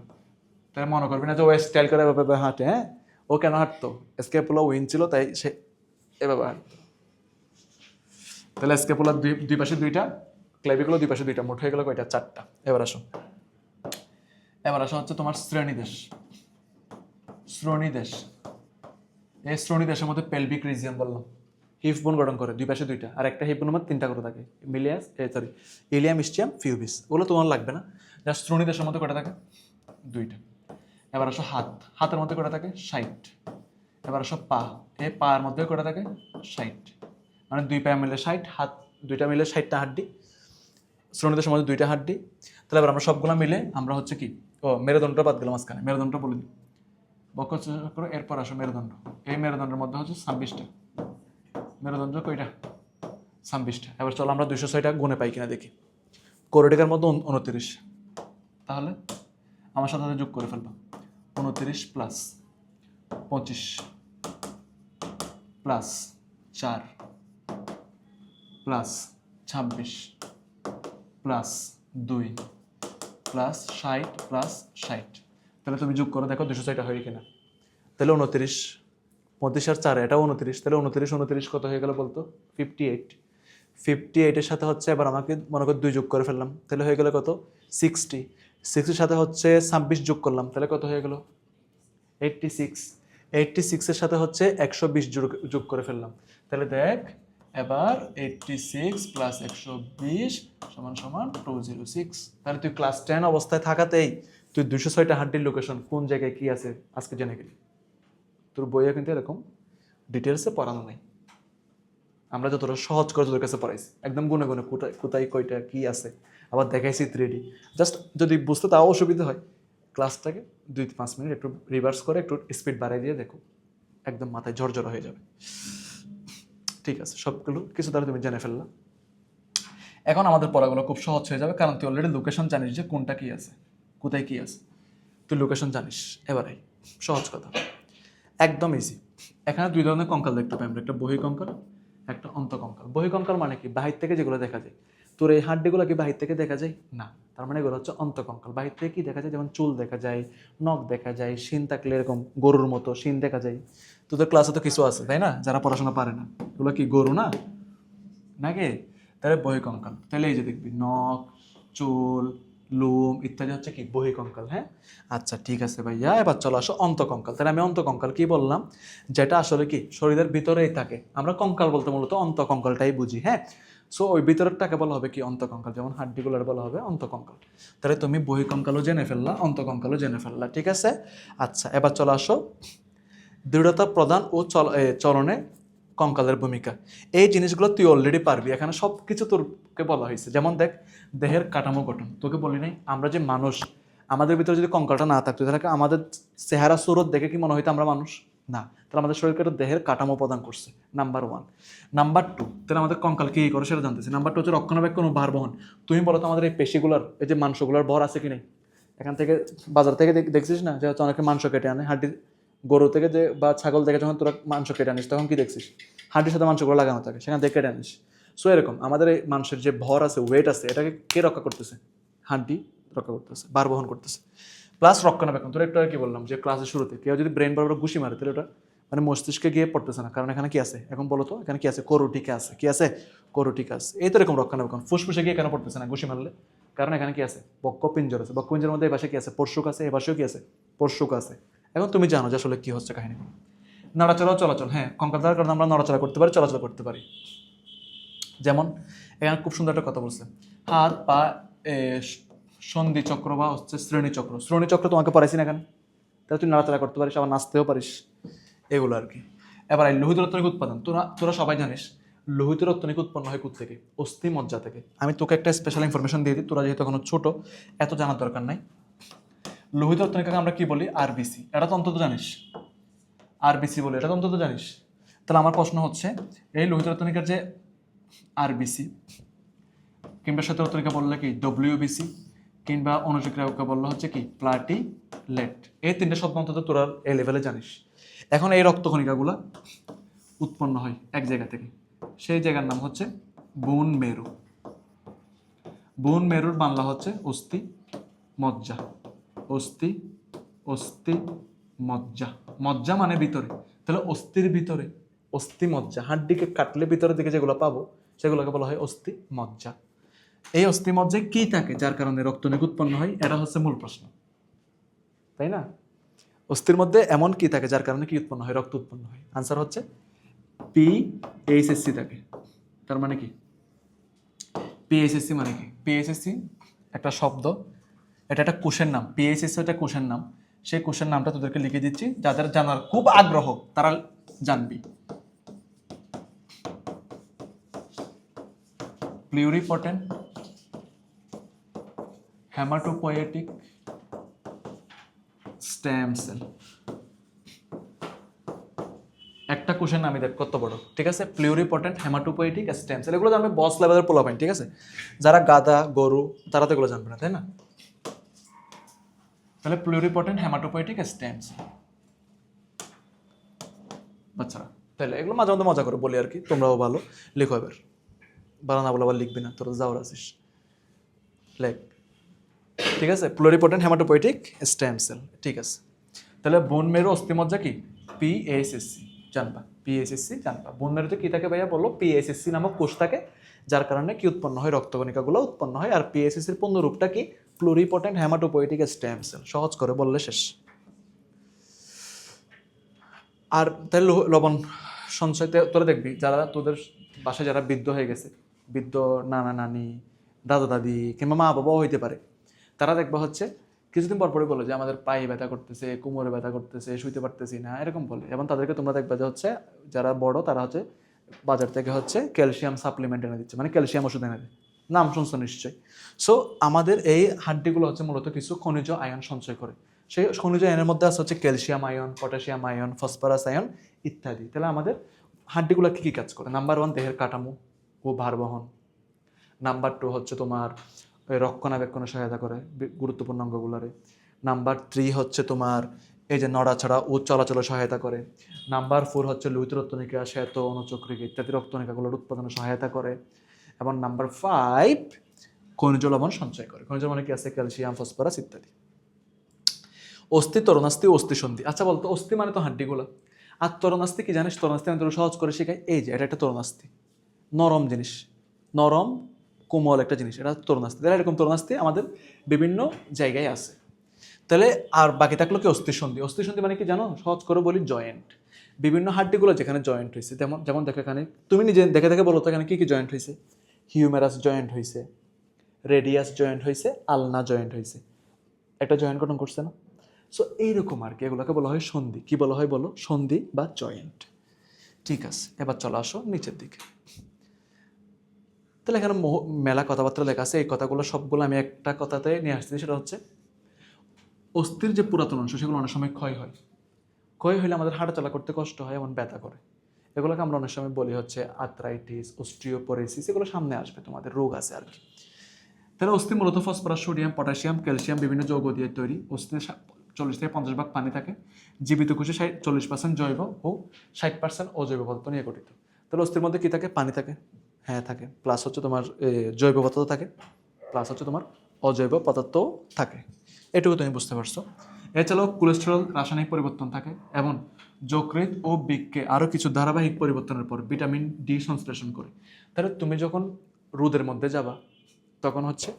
তাই মনে করবি না যে ও স্টাইল করে এভাবে হাঁটে। হ্যাঁ, ও কেন হাঁটতো? স্কেপুলা উইন ছিল, তাই সে এভাবে হাঁটতো। তাহলে স্কেপুলার দুই পাশে 2টা, ক্লেভিকুলার 2 পাশে 2টা, মোট হয়ে গেল কয়টা? 4টা। এবার আসো হচ্ছে তোমার শ্রেণীদেশ। শ্রোণীদেশ, এই শ্রোণীদেশের মধ্যে পেলভিক রিজিয়ন বললাম, হিপ বোন গঠন করে 2 পাশে 2টা, আর একটা হিপ বোনের মধ্যে 3টা করে থাকে, ইলিয়াম, ইস্টিয়াম, ফিউবিস। ওগুলো তোমার লাগবে না। জাস্ট শ্রোণীদেশের মধ্যে কয়টা থাকে? 2টা। এবার আসো হাত, হাতের মধ্যে কয়টা থাকে? 60। এবার আসো পা, এই পায়ের মধ্যে কয়টা থাকে? 60। মানে 2 পায়ে মিলে 60, হাত 2টা মিলে 60টা হাড্ডি। শ্রোণীদের সমাজে 2টা হাড্ডি। তাহলে এবার আমরা সবগুলো মিলে আমরা হচ্ছে কি, মেরুদণ্ডটা বাদ গেলাম মাঝখানে, মেরুদণ্ডটা বলে দিই। বক্ষচক্র, এরপর আসো মেরুদণ্ড। এই মেরুদণ্ডের মধ্যে হচ্ছে 26টা মেরুদণ্ড, কয়টা? 26টা। এবার চলো আমরা 206টা গুণে পাই কিনা দেখি। কোরটিকার মধ্যে 29, তাহলে আমার সাথে যোগ করে ফেলবা। 29 plus 25 plus 4 plus 26 plus 2 plus 60 plus 60। তাহলে তুমি যোগ করো, দেখো 206টা হয় কিনা। তাহলে 29, 25 আর 4, এটাও 29। তাহলে 29 কত হয়ে গেল বলতো? 58। 58-এর সাথে হচ্ছে এবার আমাকে মনে কর 2 যোগ করে ফেললাম, তাহলে হয়ে গেল কত? 60। 60-এর সাথে হচ্ছে 26 যোগ করলাম, তাহলে কত হয়ে গেল? 86। 86-এর সাথে হচ্ছে 120 যোগ করে ফেললাম, তাহলে দেখ এবার 86 প্লাস 120 সমান সমান 206। তাহলে তুই ক্লাস 10 অবস্থায় থাকাতেই তুই 206টা হাড্ডির লোকেশন কোন জায়গায় কি আছে আজকে জেনে গেলি। তোর বইয়ে কিন্তু এরকম ডিটেলসে পড়ানো নাই, আমরা যতটা সহজ করে তোদের কাছে পড়াইছি, একদম গুনে গুনে কোথায় কয়টা কি আছে, আবার দেখাইছি 3D। জাস্ট যদি বুঝতে তাও অসুবিধা হয়, ক্লাসটাকে 2-5 মিনিট একটু রিভার্স করে একটু স্পিড বাড়াই দিয়ে দেখো, একদম মাথায় ঝরঝর হয়ে যাবে। ঠিক আছে, সবগুলো কিছু দ্বারা তুমি জেনে ফেললা। এখন আমাদের পড়াগুলো খুব সহজ হয়ে যাবে, কারণ তুই অলরেডি লোকেশন জানিস যে কোনটা কি আছে, কোথায় কি আছে, তুই লোকেশন জানিস। এবারে সহজ কথা, একদম ইজি। এখানে 2 ধরনের কঙ্কাল দেখতে পাই আমরা, একটা বহিঃকঙ্কাল, একটা অন্তঃকঙ্কাল। বহিঃকঙ্কাল মানে কি? বাহির থেকে যেগুলো দেখা যায়। তোর এই হাড্ডিগুলো কি বাহির থেকে দেখা যায়? না, তার মানে এগুলো হচ্ছে অন্তঃকঙ্কাল। বাহির থেকে কি দেখা যায়? যেমন চুল দেখা যায়, নখ দেখা যায়, শিং থাকলে এরকম গরুর মতো শিং দেখা যায়। তোদের ক্লাসে তো কিছু আছে তাই না, যারা পড়াশোনা পারে না, এগুলো কি গরু না নাকি? তাহলে বহিঃকঙ্কাল। তাহলে এই যে দেখবি নখ, চুল, লোম ইত্যাদি হচ্ছে কি বহিঃকঙ্কাল। হ্যাঁ, আচ্ছা ঠিক আছে ভাইয়া, এবার চলো আসো অন্তঃকঙ্কাল। তাহলে আমি অন্তঃকঙ্কাল কি বললাম? যেটা আসলে কি শরীরের ভিতরেই থাকে। আমরা কঙ্কাল বলতে মূলত অন্তঃকঙ্কালটাই বুঝি। হ্যাঁ, সো ওই ভিতরেরটাকে বলা হবে কি অন্তঃকঙ্কাল, যেমন হাড্ডিগুলোর বলা হবে অন্তঃকঙ্কাল। তাহলে তুমি বহিঃকঙ্কালও জেনে ফেললা, অন্তঃকঙ্কালও জেনে ফেললা। ঠিক আছে, আচ্ছা এবার চলো আসো দৃঢ়তা প্রদান ও চলনে কঙ্কালের ভূমিকা। এই জিনিসগুলো তুই অলরেডি পারবি, এখানে সব কিছু তোরকে বলা হয়েছে। যেমন দেখ, দেহের কাঠামো গঠন তোকে বলি নাই, আমরা যে মানুষ, আমাদের ভিতরে যদি কঙ্কালটা না থাকতো তাহলে আমাদের চেহারা সুরত দেখে কি মনে হইতো আমরা মানুষ? না। তাহলে আমাদের শরীরকে একটা দেহের কাঠামো প্রদান করছে, নাম্বার 1। নাম্বার 2, তাহলে আমাদের কঙ্কাল কি করে সেটা জানতেছি। নাম্বার 2 হচ্ছে রক্ষণাবেক্ষণ ও ভার বহন। তুমি বলো তো আমাদের এই পেশিগুলার, এই যে মাংসগুলার ভর আছে কি নেই? এখান থেকে বাজার থেকে দেখছিস না যে হচ্ছে অনেকে মাংস কেটে আনে, হাড্ডি গরু থেকে যে বা ছাগল থেকে যখন তোরা মাংস কেটে আনিস তখন কি দেখছিস? হাড্ডির সাথে মাংসগুলো লাগানো থাকে, সেখান থেকে কেটে আনিস। সো এরকম আমাদের এই মানুষের যে ভর আছে, ওয়েট আছে, এটাকে কে রক্ষা করতেছে? হাড্ডি রক্ষা করতেছে, ভার বহন করতেছে। প্লাস রক্ষণাবেক্ষণ। তোরা একটু আর কি বললাম যে ক্লাসের শুরুতে কেউ যদি ব্রেন বরাবর ঘুষি মারে তাহলে ওটা মানে মস্তিষ্কে গিয়ে পড়তেছে না, কারণ এখানে কি আছে? এখন বলো তো এখানে কি আছে? করোটিকা আছে। কি আছে? করোটিকা আছে। এই তো এরকম রক্ষণাবেক্ষণ। ফুসফুসে গিয়ে কেন পড়তেছে না ঘুষি মারলে? কারণ এখানে কি আছে? বক্ষপিঞ্জর আছে। বক্ষপিঞ্জরের মধ্যে এই পাশে কি আছে? পরশুক আছে। এই পাশেও কি আছে? পরশুক আছে। এখন তুমি জানো যে আসলে কি হচ্ছে কাহিনী। নড়াচড়া চলাচল, হ্যাঁ, কঙ্কাল থাকার কারণে আমরা নড়াচড়া করতে পারি, চলাচল করতে পারি। যেমন এখানে খুব সুন্দর একটা কথা বলছে, হাত পা সন্ধি চক্র বা হচ্ছে শ্রেণী চক্র। শ্রেণী চক্র তোমাকে পড়াইছি না এখানে? তাহলে তুই নড়াচড়া করতে পারিস, আবার নাচতেও পারিস, এগুলো আর কি। এবার এই লোহিত রত্তনিক উৎপাদন, তোরা সবাই জানিস লোহিত রত্তনিক উৎপন্ন হয় কোথা থেকে? অস্থি মজ্জা থেকে। আমি তোকে একটা স্পেশাল ইনফরমেশন দিয়ে দিই, তোরা যেহেতু এখনো ছোট, এত জানার দরকার নাই। লোহিত রত্তনিকাকে আমরা কি বলি? আরবিসি। এটা তো অন্তত জানিস, আরবিসি বলে, এটা তো অন্তত জানিস। তাহলে আমার প্রশ্ন হচ্ছে, এই লোহিত রত্তনিকার যে আরবিসি কিংবা শ্বেত রত্তনিকা বললে কি ডব্লিউবিসি, কিংবা অনুজীক্রিয়াকে বললে হচ্ছে কি প্লাটিলেট। এই 3টে শব্দ অন্তত তোরা এই লেভেলে জানিস। এখন এই রক্তকণিকাগুলো উৎপন্ন হয় এক জায়গা থেকে, সেই জায়গার নাম হচ্ছে বোন মেরু। বোন মেরুর বাংলা হচ্ছে অস্থি মজ্জা। অস্থি, অস্থি মজ্জা। মজ্জা মানে ভিতরে, তাহলে অস্থির ভিতরে অস্থি মজ্জা। হাড্ডিকে কাটলে ভিতরের দিকে যেগুলো পাবো সেগুলোকে বলা হয় অস্থি মজ্জা। এই অস্থি মজ্জায় কি থাকে যার কারণে রক্তনিক উৎপন্ন হয়? এটা হচ্ছে মূল প্রশ্ন, তাই না? অস্থির মধ্যে এমন কি থাকে যার কারণে কি উৎপন্ন হয়? রক্ত উৎপন্ন হয়। আনসার হচ্ছে পিএইচএসসি থাকে। তার মানে কি পিএইচএসসি মানে কি? পিএইচএসসি একটা শব্দ, এটা একটা কোষের নাম। পিএইচএসসি একটা কোষের নাম। সেই কোষের নামটা তোদেরকে লিখে দিচ্ছি, যাদের জানার খুব আগ্রহ তারা জানবি। প্লিউরিপটেন্ট হেমাটোপয়েটিক স্টেম সেল। একটা কোশ্চেন আমি দেখ কত বড়, ঠিক আছে? প্লিউরিপটেন্ট হেমাটোপয়েটিক স্টেম সেল, এগুলো জানবে বস লেভেলের পোলাপাইন, ঠিক আছে? যারা গাধা গরু তারা তো এগুলো জানবে না, তাই না? তাহলে প্লিউরিপটেন্ট হেমাটোপয়েটিক স্টেম সেল বাচ্চারা, তাহলে এগুলো মাঝে মধ্যে মজা করে বলি আর কি, তোমরাও ভালো লিখো এবার, ভালো না বলে আবার লিখবি না, তোরা যাওয়ার আছিস লেখ, ঠিক আছে? প্লুরিপটেন্ট হেমাটোপয়েটিক স্টেম সেল, ঠিক আছে? তাহলে বোন মেরু অস্থিমজ্জা কি? পিএসএসসি জানবা, পিএসএসসি জানবা। বোন মেরুতে কি থাকে ভাইয়া বলো? পিএসএসসি নামক কোষ থাকে, যার কারণে কি উৎপন্ন হয়? রক্তকণিকাগুলো উৎপন্ন হয়। আর পিএসএসসির পূর্ণ রূপটা কি? প্লুরিপটেন্ট হেমাটোপয়েটিক স্টেম সেল। সহজ করে বললে শেষ। আর তাহলে লবণ সঞ্চয়তে তোরা দেখবি যারা তোদের বাসায় যারা বৃদ্ধ হয়ে গেছে, বৃদ্ধ নানা নানি, দাদা দাদি কিংবা মা বাবাও হইতে পারে, তারা দেখবা হচ্ছে কিছুদিন পর পরে বলে যে আমাদের পায়ে ব্যথা করতেছে, কোমরে ব্যথা করতেছে, শুইতে পারতেছি না, এরকম বলে। এবং তাদেরকে তোমরা দেখবা যে হচ্ছে যারা বড় তারা হচ্ছে বাজার থেকে হচ্ছে ক্যালসিয়াম সাপ্লিমেন্ট এনে দিচ্ছে, মানে ক্যালসিয়াম ওষুধ এনে দেয়, নাম শুনছো নিশ্চয়ই। সো আমাদের এই হাড্ডিগুলো হচ্ছে মূলত কিছু খনিজ আয়ন সঞ্চয় করে। সেই খনিজ আয়নের মধ্যে আছে হচ্ছে calcium ion, potassium ion, phosphorus ion ইত্যাদি। তাহলে আমাদের হাড্ডিগুলো কী কী কাজ করে? নাম্বার 1 দেহের কাঠামো ও ভার বহন। নাম্বার 2 হচ্ছে তোমার রক্ষণাবেক্ষণে সহায়তা করে গুরুত্বপূর্ণ অঙ্গগুলোরে। নাম্বার 3 হচ্ছে তোমার এই যে নড়াচড়া ও চলাচলে সহায়তা করে। নাম্বার 4 হচ্ছে লোহিত রক্তনিকা, শ্বেত অনুচক্রিকা ইত্যাদি রক্তনিকাগুলোর উৎপাদনে সহায়তা করে। এবং নাম্বার 5 খনিজ লবণ সঞ্চয় করে। খনিজ লবণে কি আছে? ক্যালসিয়াম, ফসফরাস ইত্যাদি। অস্থি, তরুণাস্থি, অস্থিসন্ধি। আচ্ছা বলতো, অস্থি মানে তো হাড্ডিগুলো, আর তরুণাস্থি কি জানিস? তরুণাস্থি আমি তোর সহজ করে শেখাই। এই যে এটা একটা তরুণাস্থি, নরম জিনিস, নরম কোমল একটা জিনিস, এটা তরুণাস্থি। তাহলে এরকম তরুণাস্থি আমাদের বিভিন্ন জায়গায় আছে। তাহলে আর বাকি থাকলো কি? অস্থিসন্ধি। অস্থিসন্ধি মানে কি জানো? সহজ করে বলি, জয়েন্ট। বিভিন্ন হাড্ডিগুলো যেখানে জয়েন্ট হয়েছে, যেমন যেমন দেখো এখানে, তুমি নিজে দেখে দেখে বলো তো এখানে কী কী জয়েন্ট হয়েছে? হিউমেরাস জয়েন্ট হয়েছে, রেডিয়াস জয়েন্ট হয়েছে, আলনা জয়েন্ট হয়েছে, একটা জয়েন্ট গঠন করছে না? সো এইরকম আর কি, এগুলোকে বলা হয় সন্ধি। কি বলা হয় বলো? সন্ধি বা জয়েন্ট। ঠিক আছে, এবার চলে আসো নিচের দিকে। তাহলে এখানে মেলা কথাবার্তা লেখা আছে, এই কথাগুলো সবগুলো আমি একটা কথাতে নিয়ে আসছি, সেটা হচ্ছে অস্থির যে পুরাতন অংশ সেগুলো অনেক সময় ক্ষয় হয়। ক্ষয় হলে আমাদের হাঁটাচলা করতে কষ্ট হয়, এমন ব্যথা করে। এগুলোকে আমরা অনেক সময় বলি হচ্ছে আর্থ্রাইটিস, অস্টিওপোরোসিস, এগুলো সামনে আসবে, তোমাদের রোগ আছে আর কি। তাহলে অস্থি মূলত ফসফরাস, সোডিয়াম, পটাশিয়াম, ক্যালসিয়াম বিভিন্ন যৌগ দিয়ে তৈরি। অস্থিতে 40 থেকে 50 ভাগ পানি থাকে। জীবিত কোষে 40% জৈব ও 60% অজৈব পদার্থ নিয়ে গঠিত। তাহলে অস্থির মধ্যে কি থাকে? পানি থাকে, হ্যাঁ থাকে, প্লাস হচ্ছে তোমার জৈব পদার্থ থাকে, প্লাস হচ্ছে তোমার অজৈব পদার্থও থাকে। এটুকু তুমি বুঝতে পারছো। এছাড়াও কোলেস্টেরল রাসায়নিক পরিবর্তন থাকে, এবং যকৃৎ ও বৃক্কে আরও কিছু ধারাবাহিক পরিবর্তনের পর ভিটামিন ডি সংশ্লেষণ করে। তাহলে তুমি যখন রোদের মধ্যে যাবা তখন হচ্ছে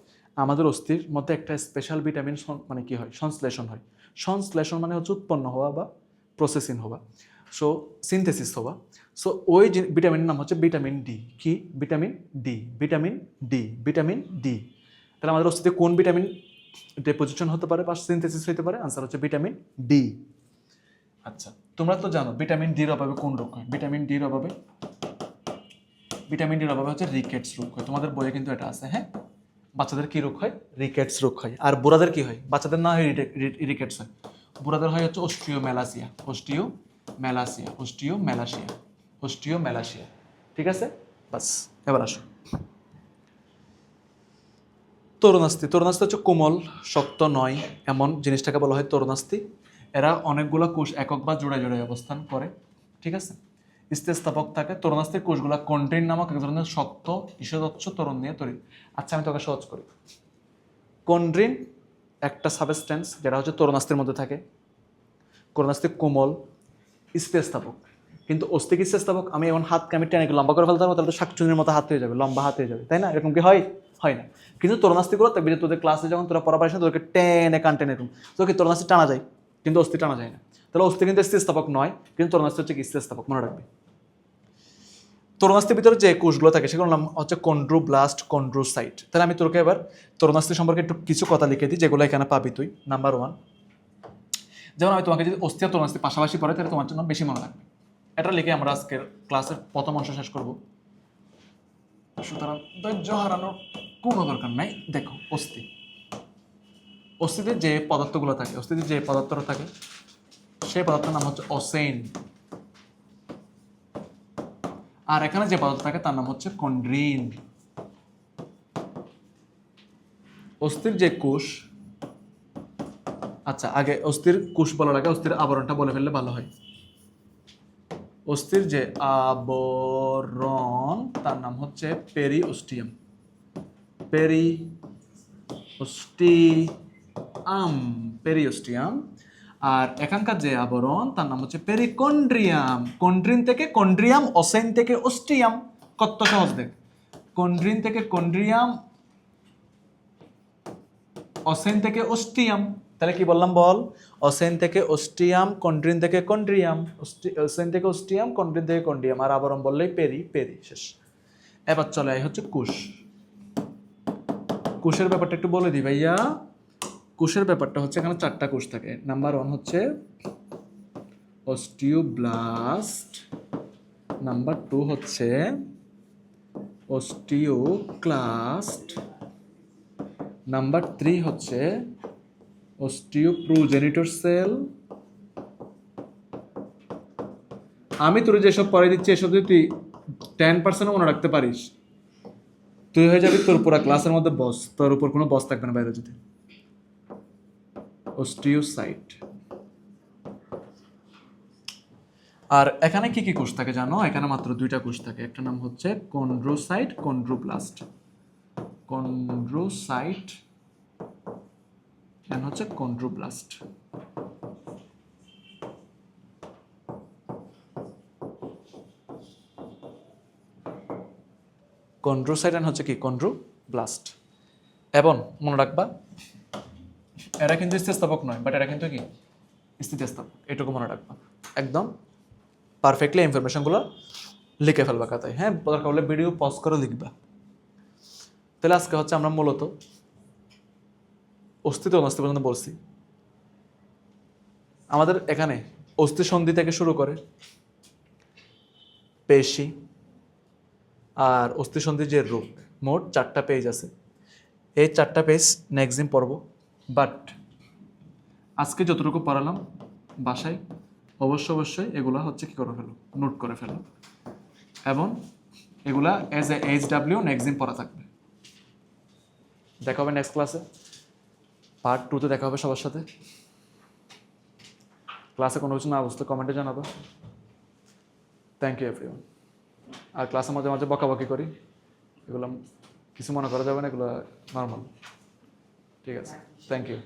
আমাদের অস্থির মধ্যে একটা স্পেশাল ভিটামিন মানে কি হয়? সংশ্লেষণ হয়। সংশ্লেষণ মানে হচ্ছে উৎপন্ন হওয়া বা প্রসেসিং হওয়া, সো সিনথেসিস হওয়া। সো ওই ভিটামিনের নাম হচ্ছে ভিটামিন ডি। কি? Vitamin D, vitamin D, vitamin D. তাহলে আমাদের অস্থিতে কোন ভিটামিন ডিপোজিশন হতে পারে বা সিনথেসিস হতে পারে? আনসার হচ্ছে ভিটামিন ডি। আচ্ছা, তোমরা তো জানো ভিটামিন ডির অভাবে কোন রোগ হয়? ভিটামিন ডির অভাবে হচ্ছে রিকেটস রোগ হয়। তোমাদের বইয়ে কিন্তু এটা আছে, হ্যাঁ? বাচ্চাদের কি রোগ হয়? রিকেটস রোগ হয়। আর বুড়াদের কি হয়? বাচ্চাদের না হয় রিকেটস হয়, বুড়াদের হয় হচ্ছে অস্টিওমেলাসিয়া, অস্টিওমেলাসিয়া। ঠিক আছে, বাস। এবার আসো তরুণাস্থি। তরুণাস্থি হচ্ছে কোমল, শক্ত নয় এমন জিনিসটাকে বলা হয় তরুণাস্থি। এরা অনেকগুলো কোষ একক বা জোড়ায় জোড়ায় অবস্থান করে, ঠিক আছে? স্থিতিস্থাপক থাকে। তরুণাস্থির কোষগুলা কন্ট্রিন নামক এক ধরনের শক্ত ঈষদচ্ছ তরল নিয়ে তৈরি। আচ্ছা আমি তোকে সহজ করি। কন্ড্রিন একটা সাবস্টেন্স যেটা হচ্ছে তরুণাস্থির মধ্যে থাকে। তরুণাস্থি কোমল, স্থিতিস্থাপক। কিন্তু অস্থিক স্থিতিস্থাপক, আমি এমন হাতকে আমি টেনে লম্বা করে ফেলতে পারবো, তাহলে তো শাকচুনির মতো হাত হয়ে যাবে, লম্বা হাত হয়ে যাবে, তাই না? এরকম কি হয়? হয় না। কিন্তু তরুণাস্থিগুলো দেখবি যে তোদের ক্লাসে যখন তোরা পড়া পারিস না, তোদেরকে টেনে কান টেনে এরকম, তোকে তরুণাস্থি টানা যায়, কিন্তু অস্থি টানা যায় না। তাহলে অস্থি কিন্তু স্থিতিস্থাপক নয়, কিন্তু তরুণাস্থি হচ্ছে কি? স্থিতিস্থাপক, মনে রাখবি। তরুণাস্থির ভিতরে যে কোষগুলো থাকে সেগুলোর নাম হচ্ছে কন্ড্রোব্লাস্ট, কন্ড্রোসাইট। তাহলে আমি তোকে এবার তরুণাস্থি সম্পর্কে একটু কিছু কথা লিখে দিই, যেগুলো এখানে পাবি তুই। নাম্বার 1, যেমন আমি তোমাকে যদি অস্থি আর তরুণাস্থি পাশাপাশি পড়ে, তাহলে তোমার জন্য বেশি মনে রাখবে। এটা লিখে আমরা আজকের ক্লাসের প্রথম অংশ শেষ করব। সুতরাং ধৈর্য হারানোর কোনো দরকার নাই। দেখো, অস্থি অস্থিতে যে পদার্থগুলো থাকে, অস্থিতে যে পদার্থটা থাকে সেই পদার্থের নাম হচ্ছে অসেন। আর এখানে যে পদার্থ থাকে তার নাম হচ্ছে কন্ড্রিন। অস্থির যে কোষ, আচ্ছা আগে অস্থির কোষ বলার আগে অস্থির আবরণটা বলে ফেললে ভালো হয়। অস্থির যে আবরণ তার নাম হচ্ছে পেরিওস্টিয়াম। পেরিওস্টিয়াম। আর এখানকার যে আবরণ তার নাম হচ্ছে পেরিকন্ড্রিয়াম। কন্ড্রিন থেকে কন্ড্রিয়াম, অসেন থেকে অস্টিয়াম। কত সহজ দেখ, কন্ড্রিন থেকে কন্ড্রিয়াম, অসেন থেকে অস্টিয়াম। তাহলে কি বললাম বল, অসেন থেকে অস্টিয়াম, কন্ড্রিন থেকে কন্ড্রিয়াম, অসেন থেকে অস্টিয়াম, কন্ড্রিন থেকে কন্ড্রিয়াম, আর আবরণ বললেই পেরি শেষ। এবার চলে আয় হচ্ছে কোষ। কোষের ব্যাপারটা একটু বলে দিই ভাইয়া। কোষের ব্যাপারটা হচ্ছে এখানে 4টা কোষ থাকে। নাম্বার 1 হচ্ছে অস্টিওব্লাস্ট, নাম্বার 2 হচ্ছে অস্টিওক্লাস্ট, নাম্বার 3 হচ্ছে অস্টিওপ্রোজেনিটর সেল। আমি তোর যেসব পড়াই দিচ্ছি এসব যদি তুই 10% মনে রাখতে পারিস, তুই হয়ে যাবি তোর পুরো ক্লাসের মধ্যে বস, তোর উপর কোনো বস থাকবে না বায়োলজিতে। অস্টিওসাইট। আর এখানে কি কি কোষ থাকে জানো? এখানে মাত্র 2টা কোষ থাকে। একটা নাম হচ্ছে কন্ড্রোসাইট, কন্ড্রোপ্লাস্ট। কন্ড্রোসাইট এন্ড হচ্ছে কন্ড্রোপ্লাস্ট। কন্ড্রোসাইট এন্ড হচ্ছে কি কন্ড্রোপ্লাস্ট। এবং মনে রাখবা এরা কিন্তু স্থিতিস্থাপক নয়, বাট এরা কিন্তু কি স্থিতিস্থাপক, এটুকু মনে রাখবা। একদম পারফেক্টলি ইনফরমেশনগুলো লিখে ফেলবা খাতায়। হ্যাঁ, দরকার হলে ভিডিও পজ করে লিখবা। তাহলে আজকে হচ্ছে আমরা মূলত অস্থিতে অনাস্থি পর্যন্ত বলছি। আমাদের এখানে অস্থি সন্ধি থেকে শুরু করে পেশি আর অস্থি সন্ধির যে রোগ, মোট 4টা পেজ আছে। এই 4টা পেজ নেক্সট দিন পড়ব। বাট আজকে যতটুকু পড়ালাম বাসায় অবশ্যই এগুলা হচ্ছে কি করে ফেলো, নোট করে ফেলো। এবং এগুলা এজ এ HW নেক্সট দিন পড়া থাকবে। দেখা হবে নেক্সট ক্লাসে। পার্ট 2তে দেখা হবে সবার সাথে। ক্লাসে কোনো কিছু না বুঝতে কমেন্টে জানাবো। Thank you everyone. আর ক্লাসে মাঝে মাঝে বকাবকি করি, এগুলো কিছু মনে করা যাবে না, এগুলো নর্মাল। ঠিক আছে, থ্যাংক ইউ।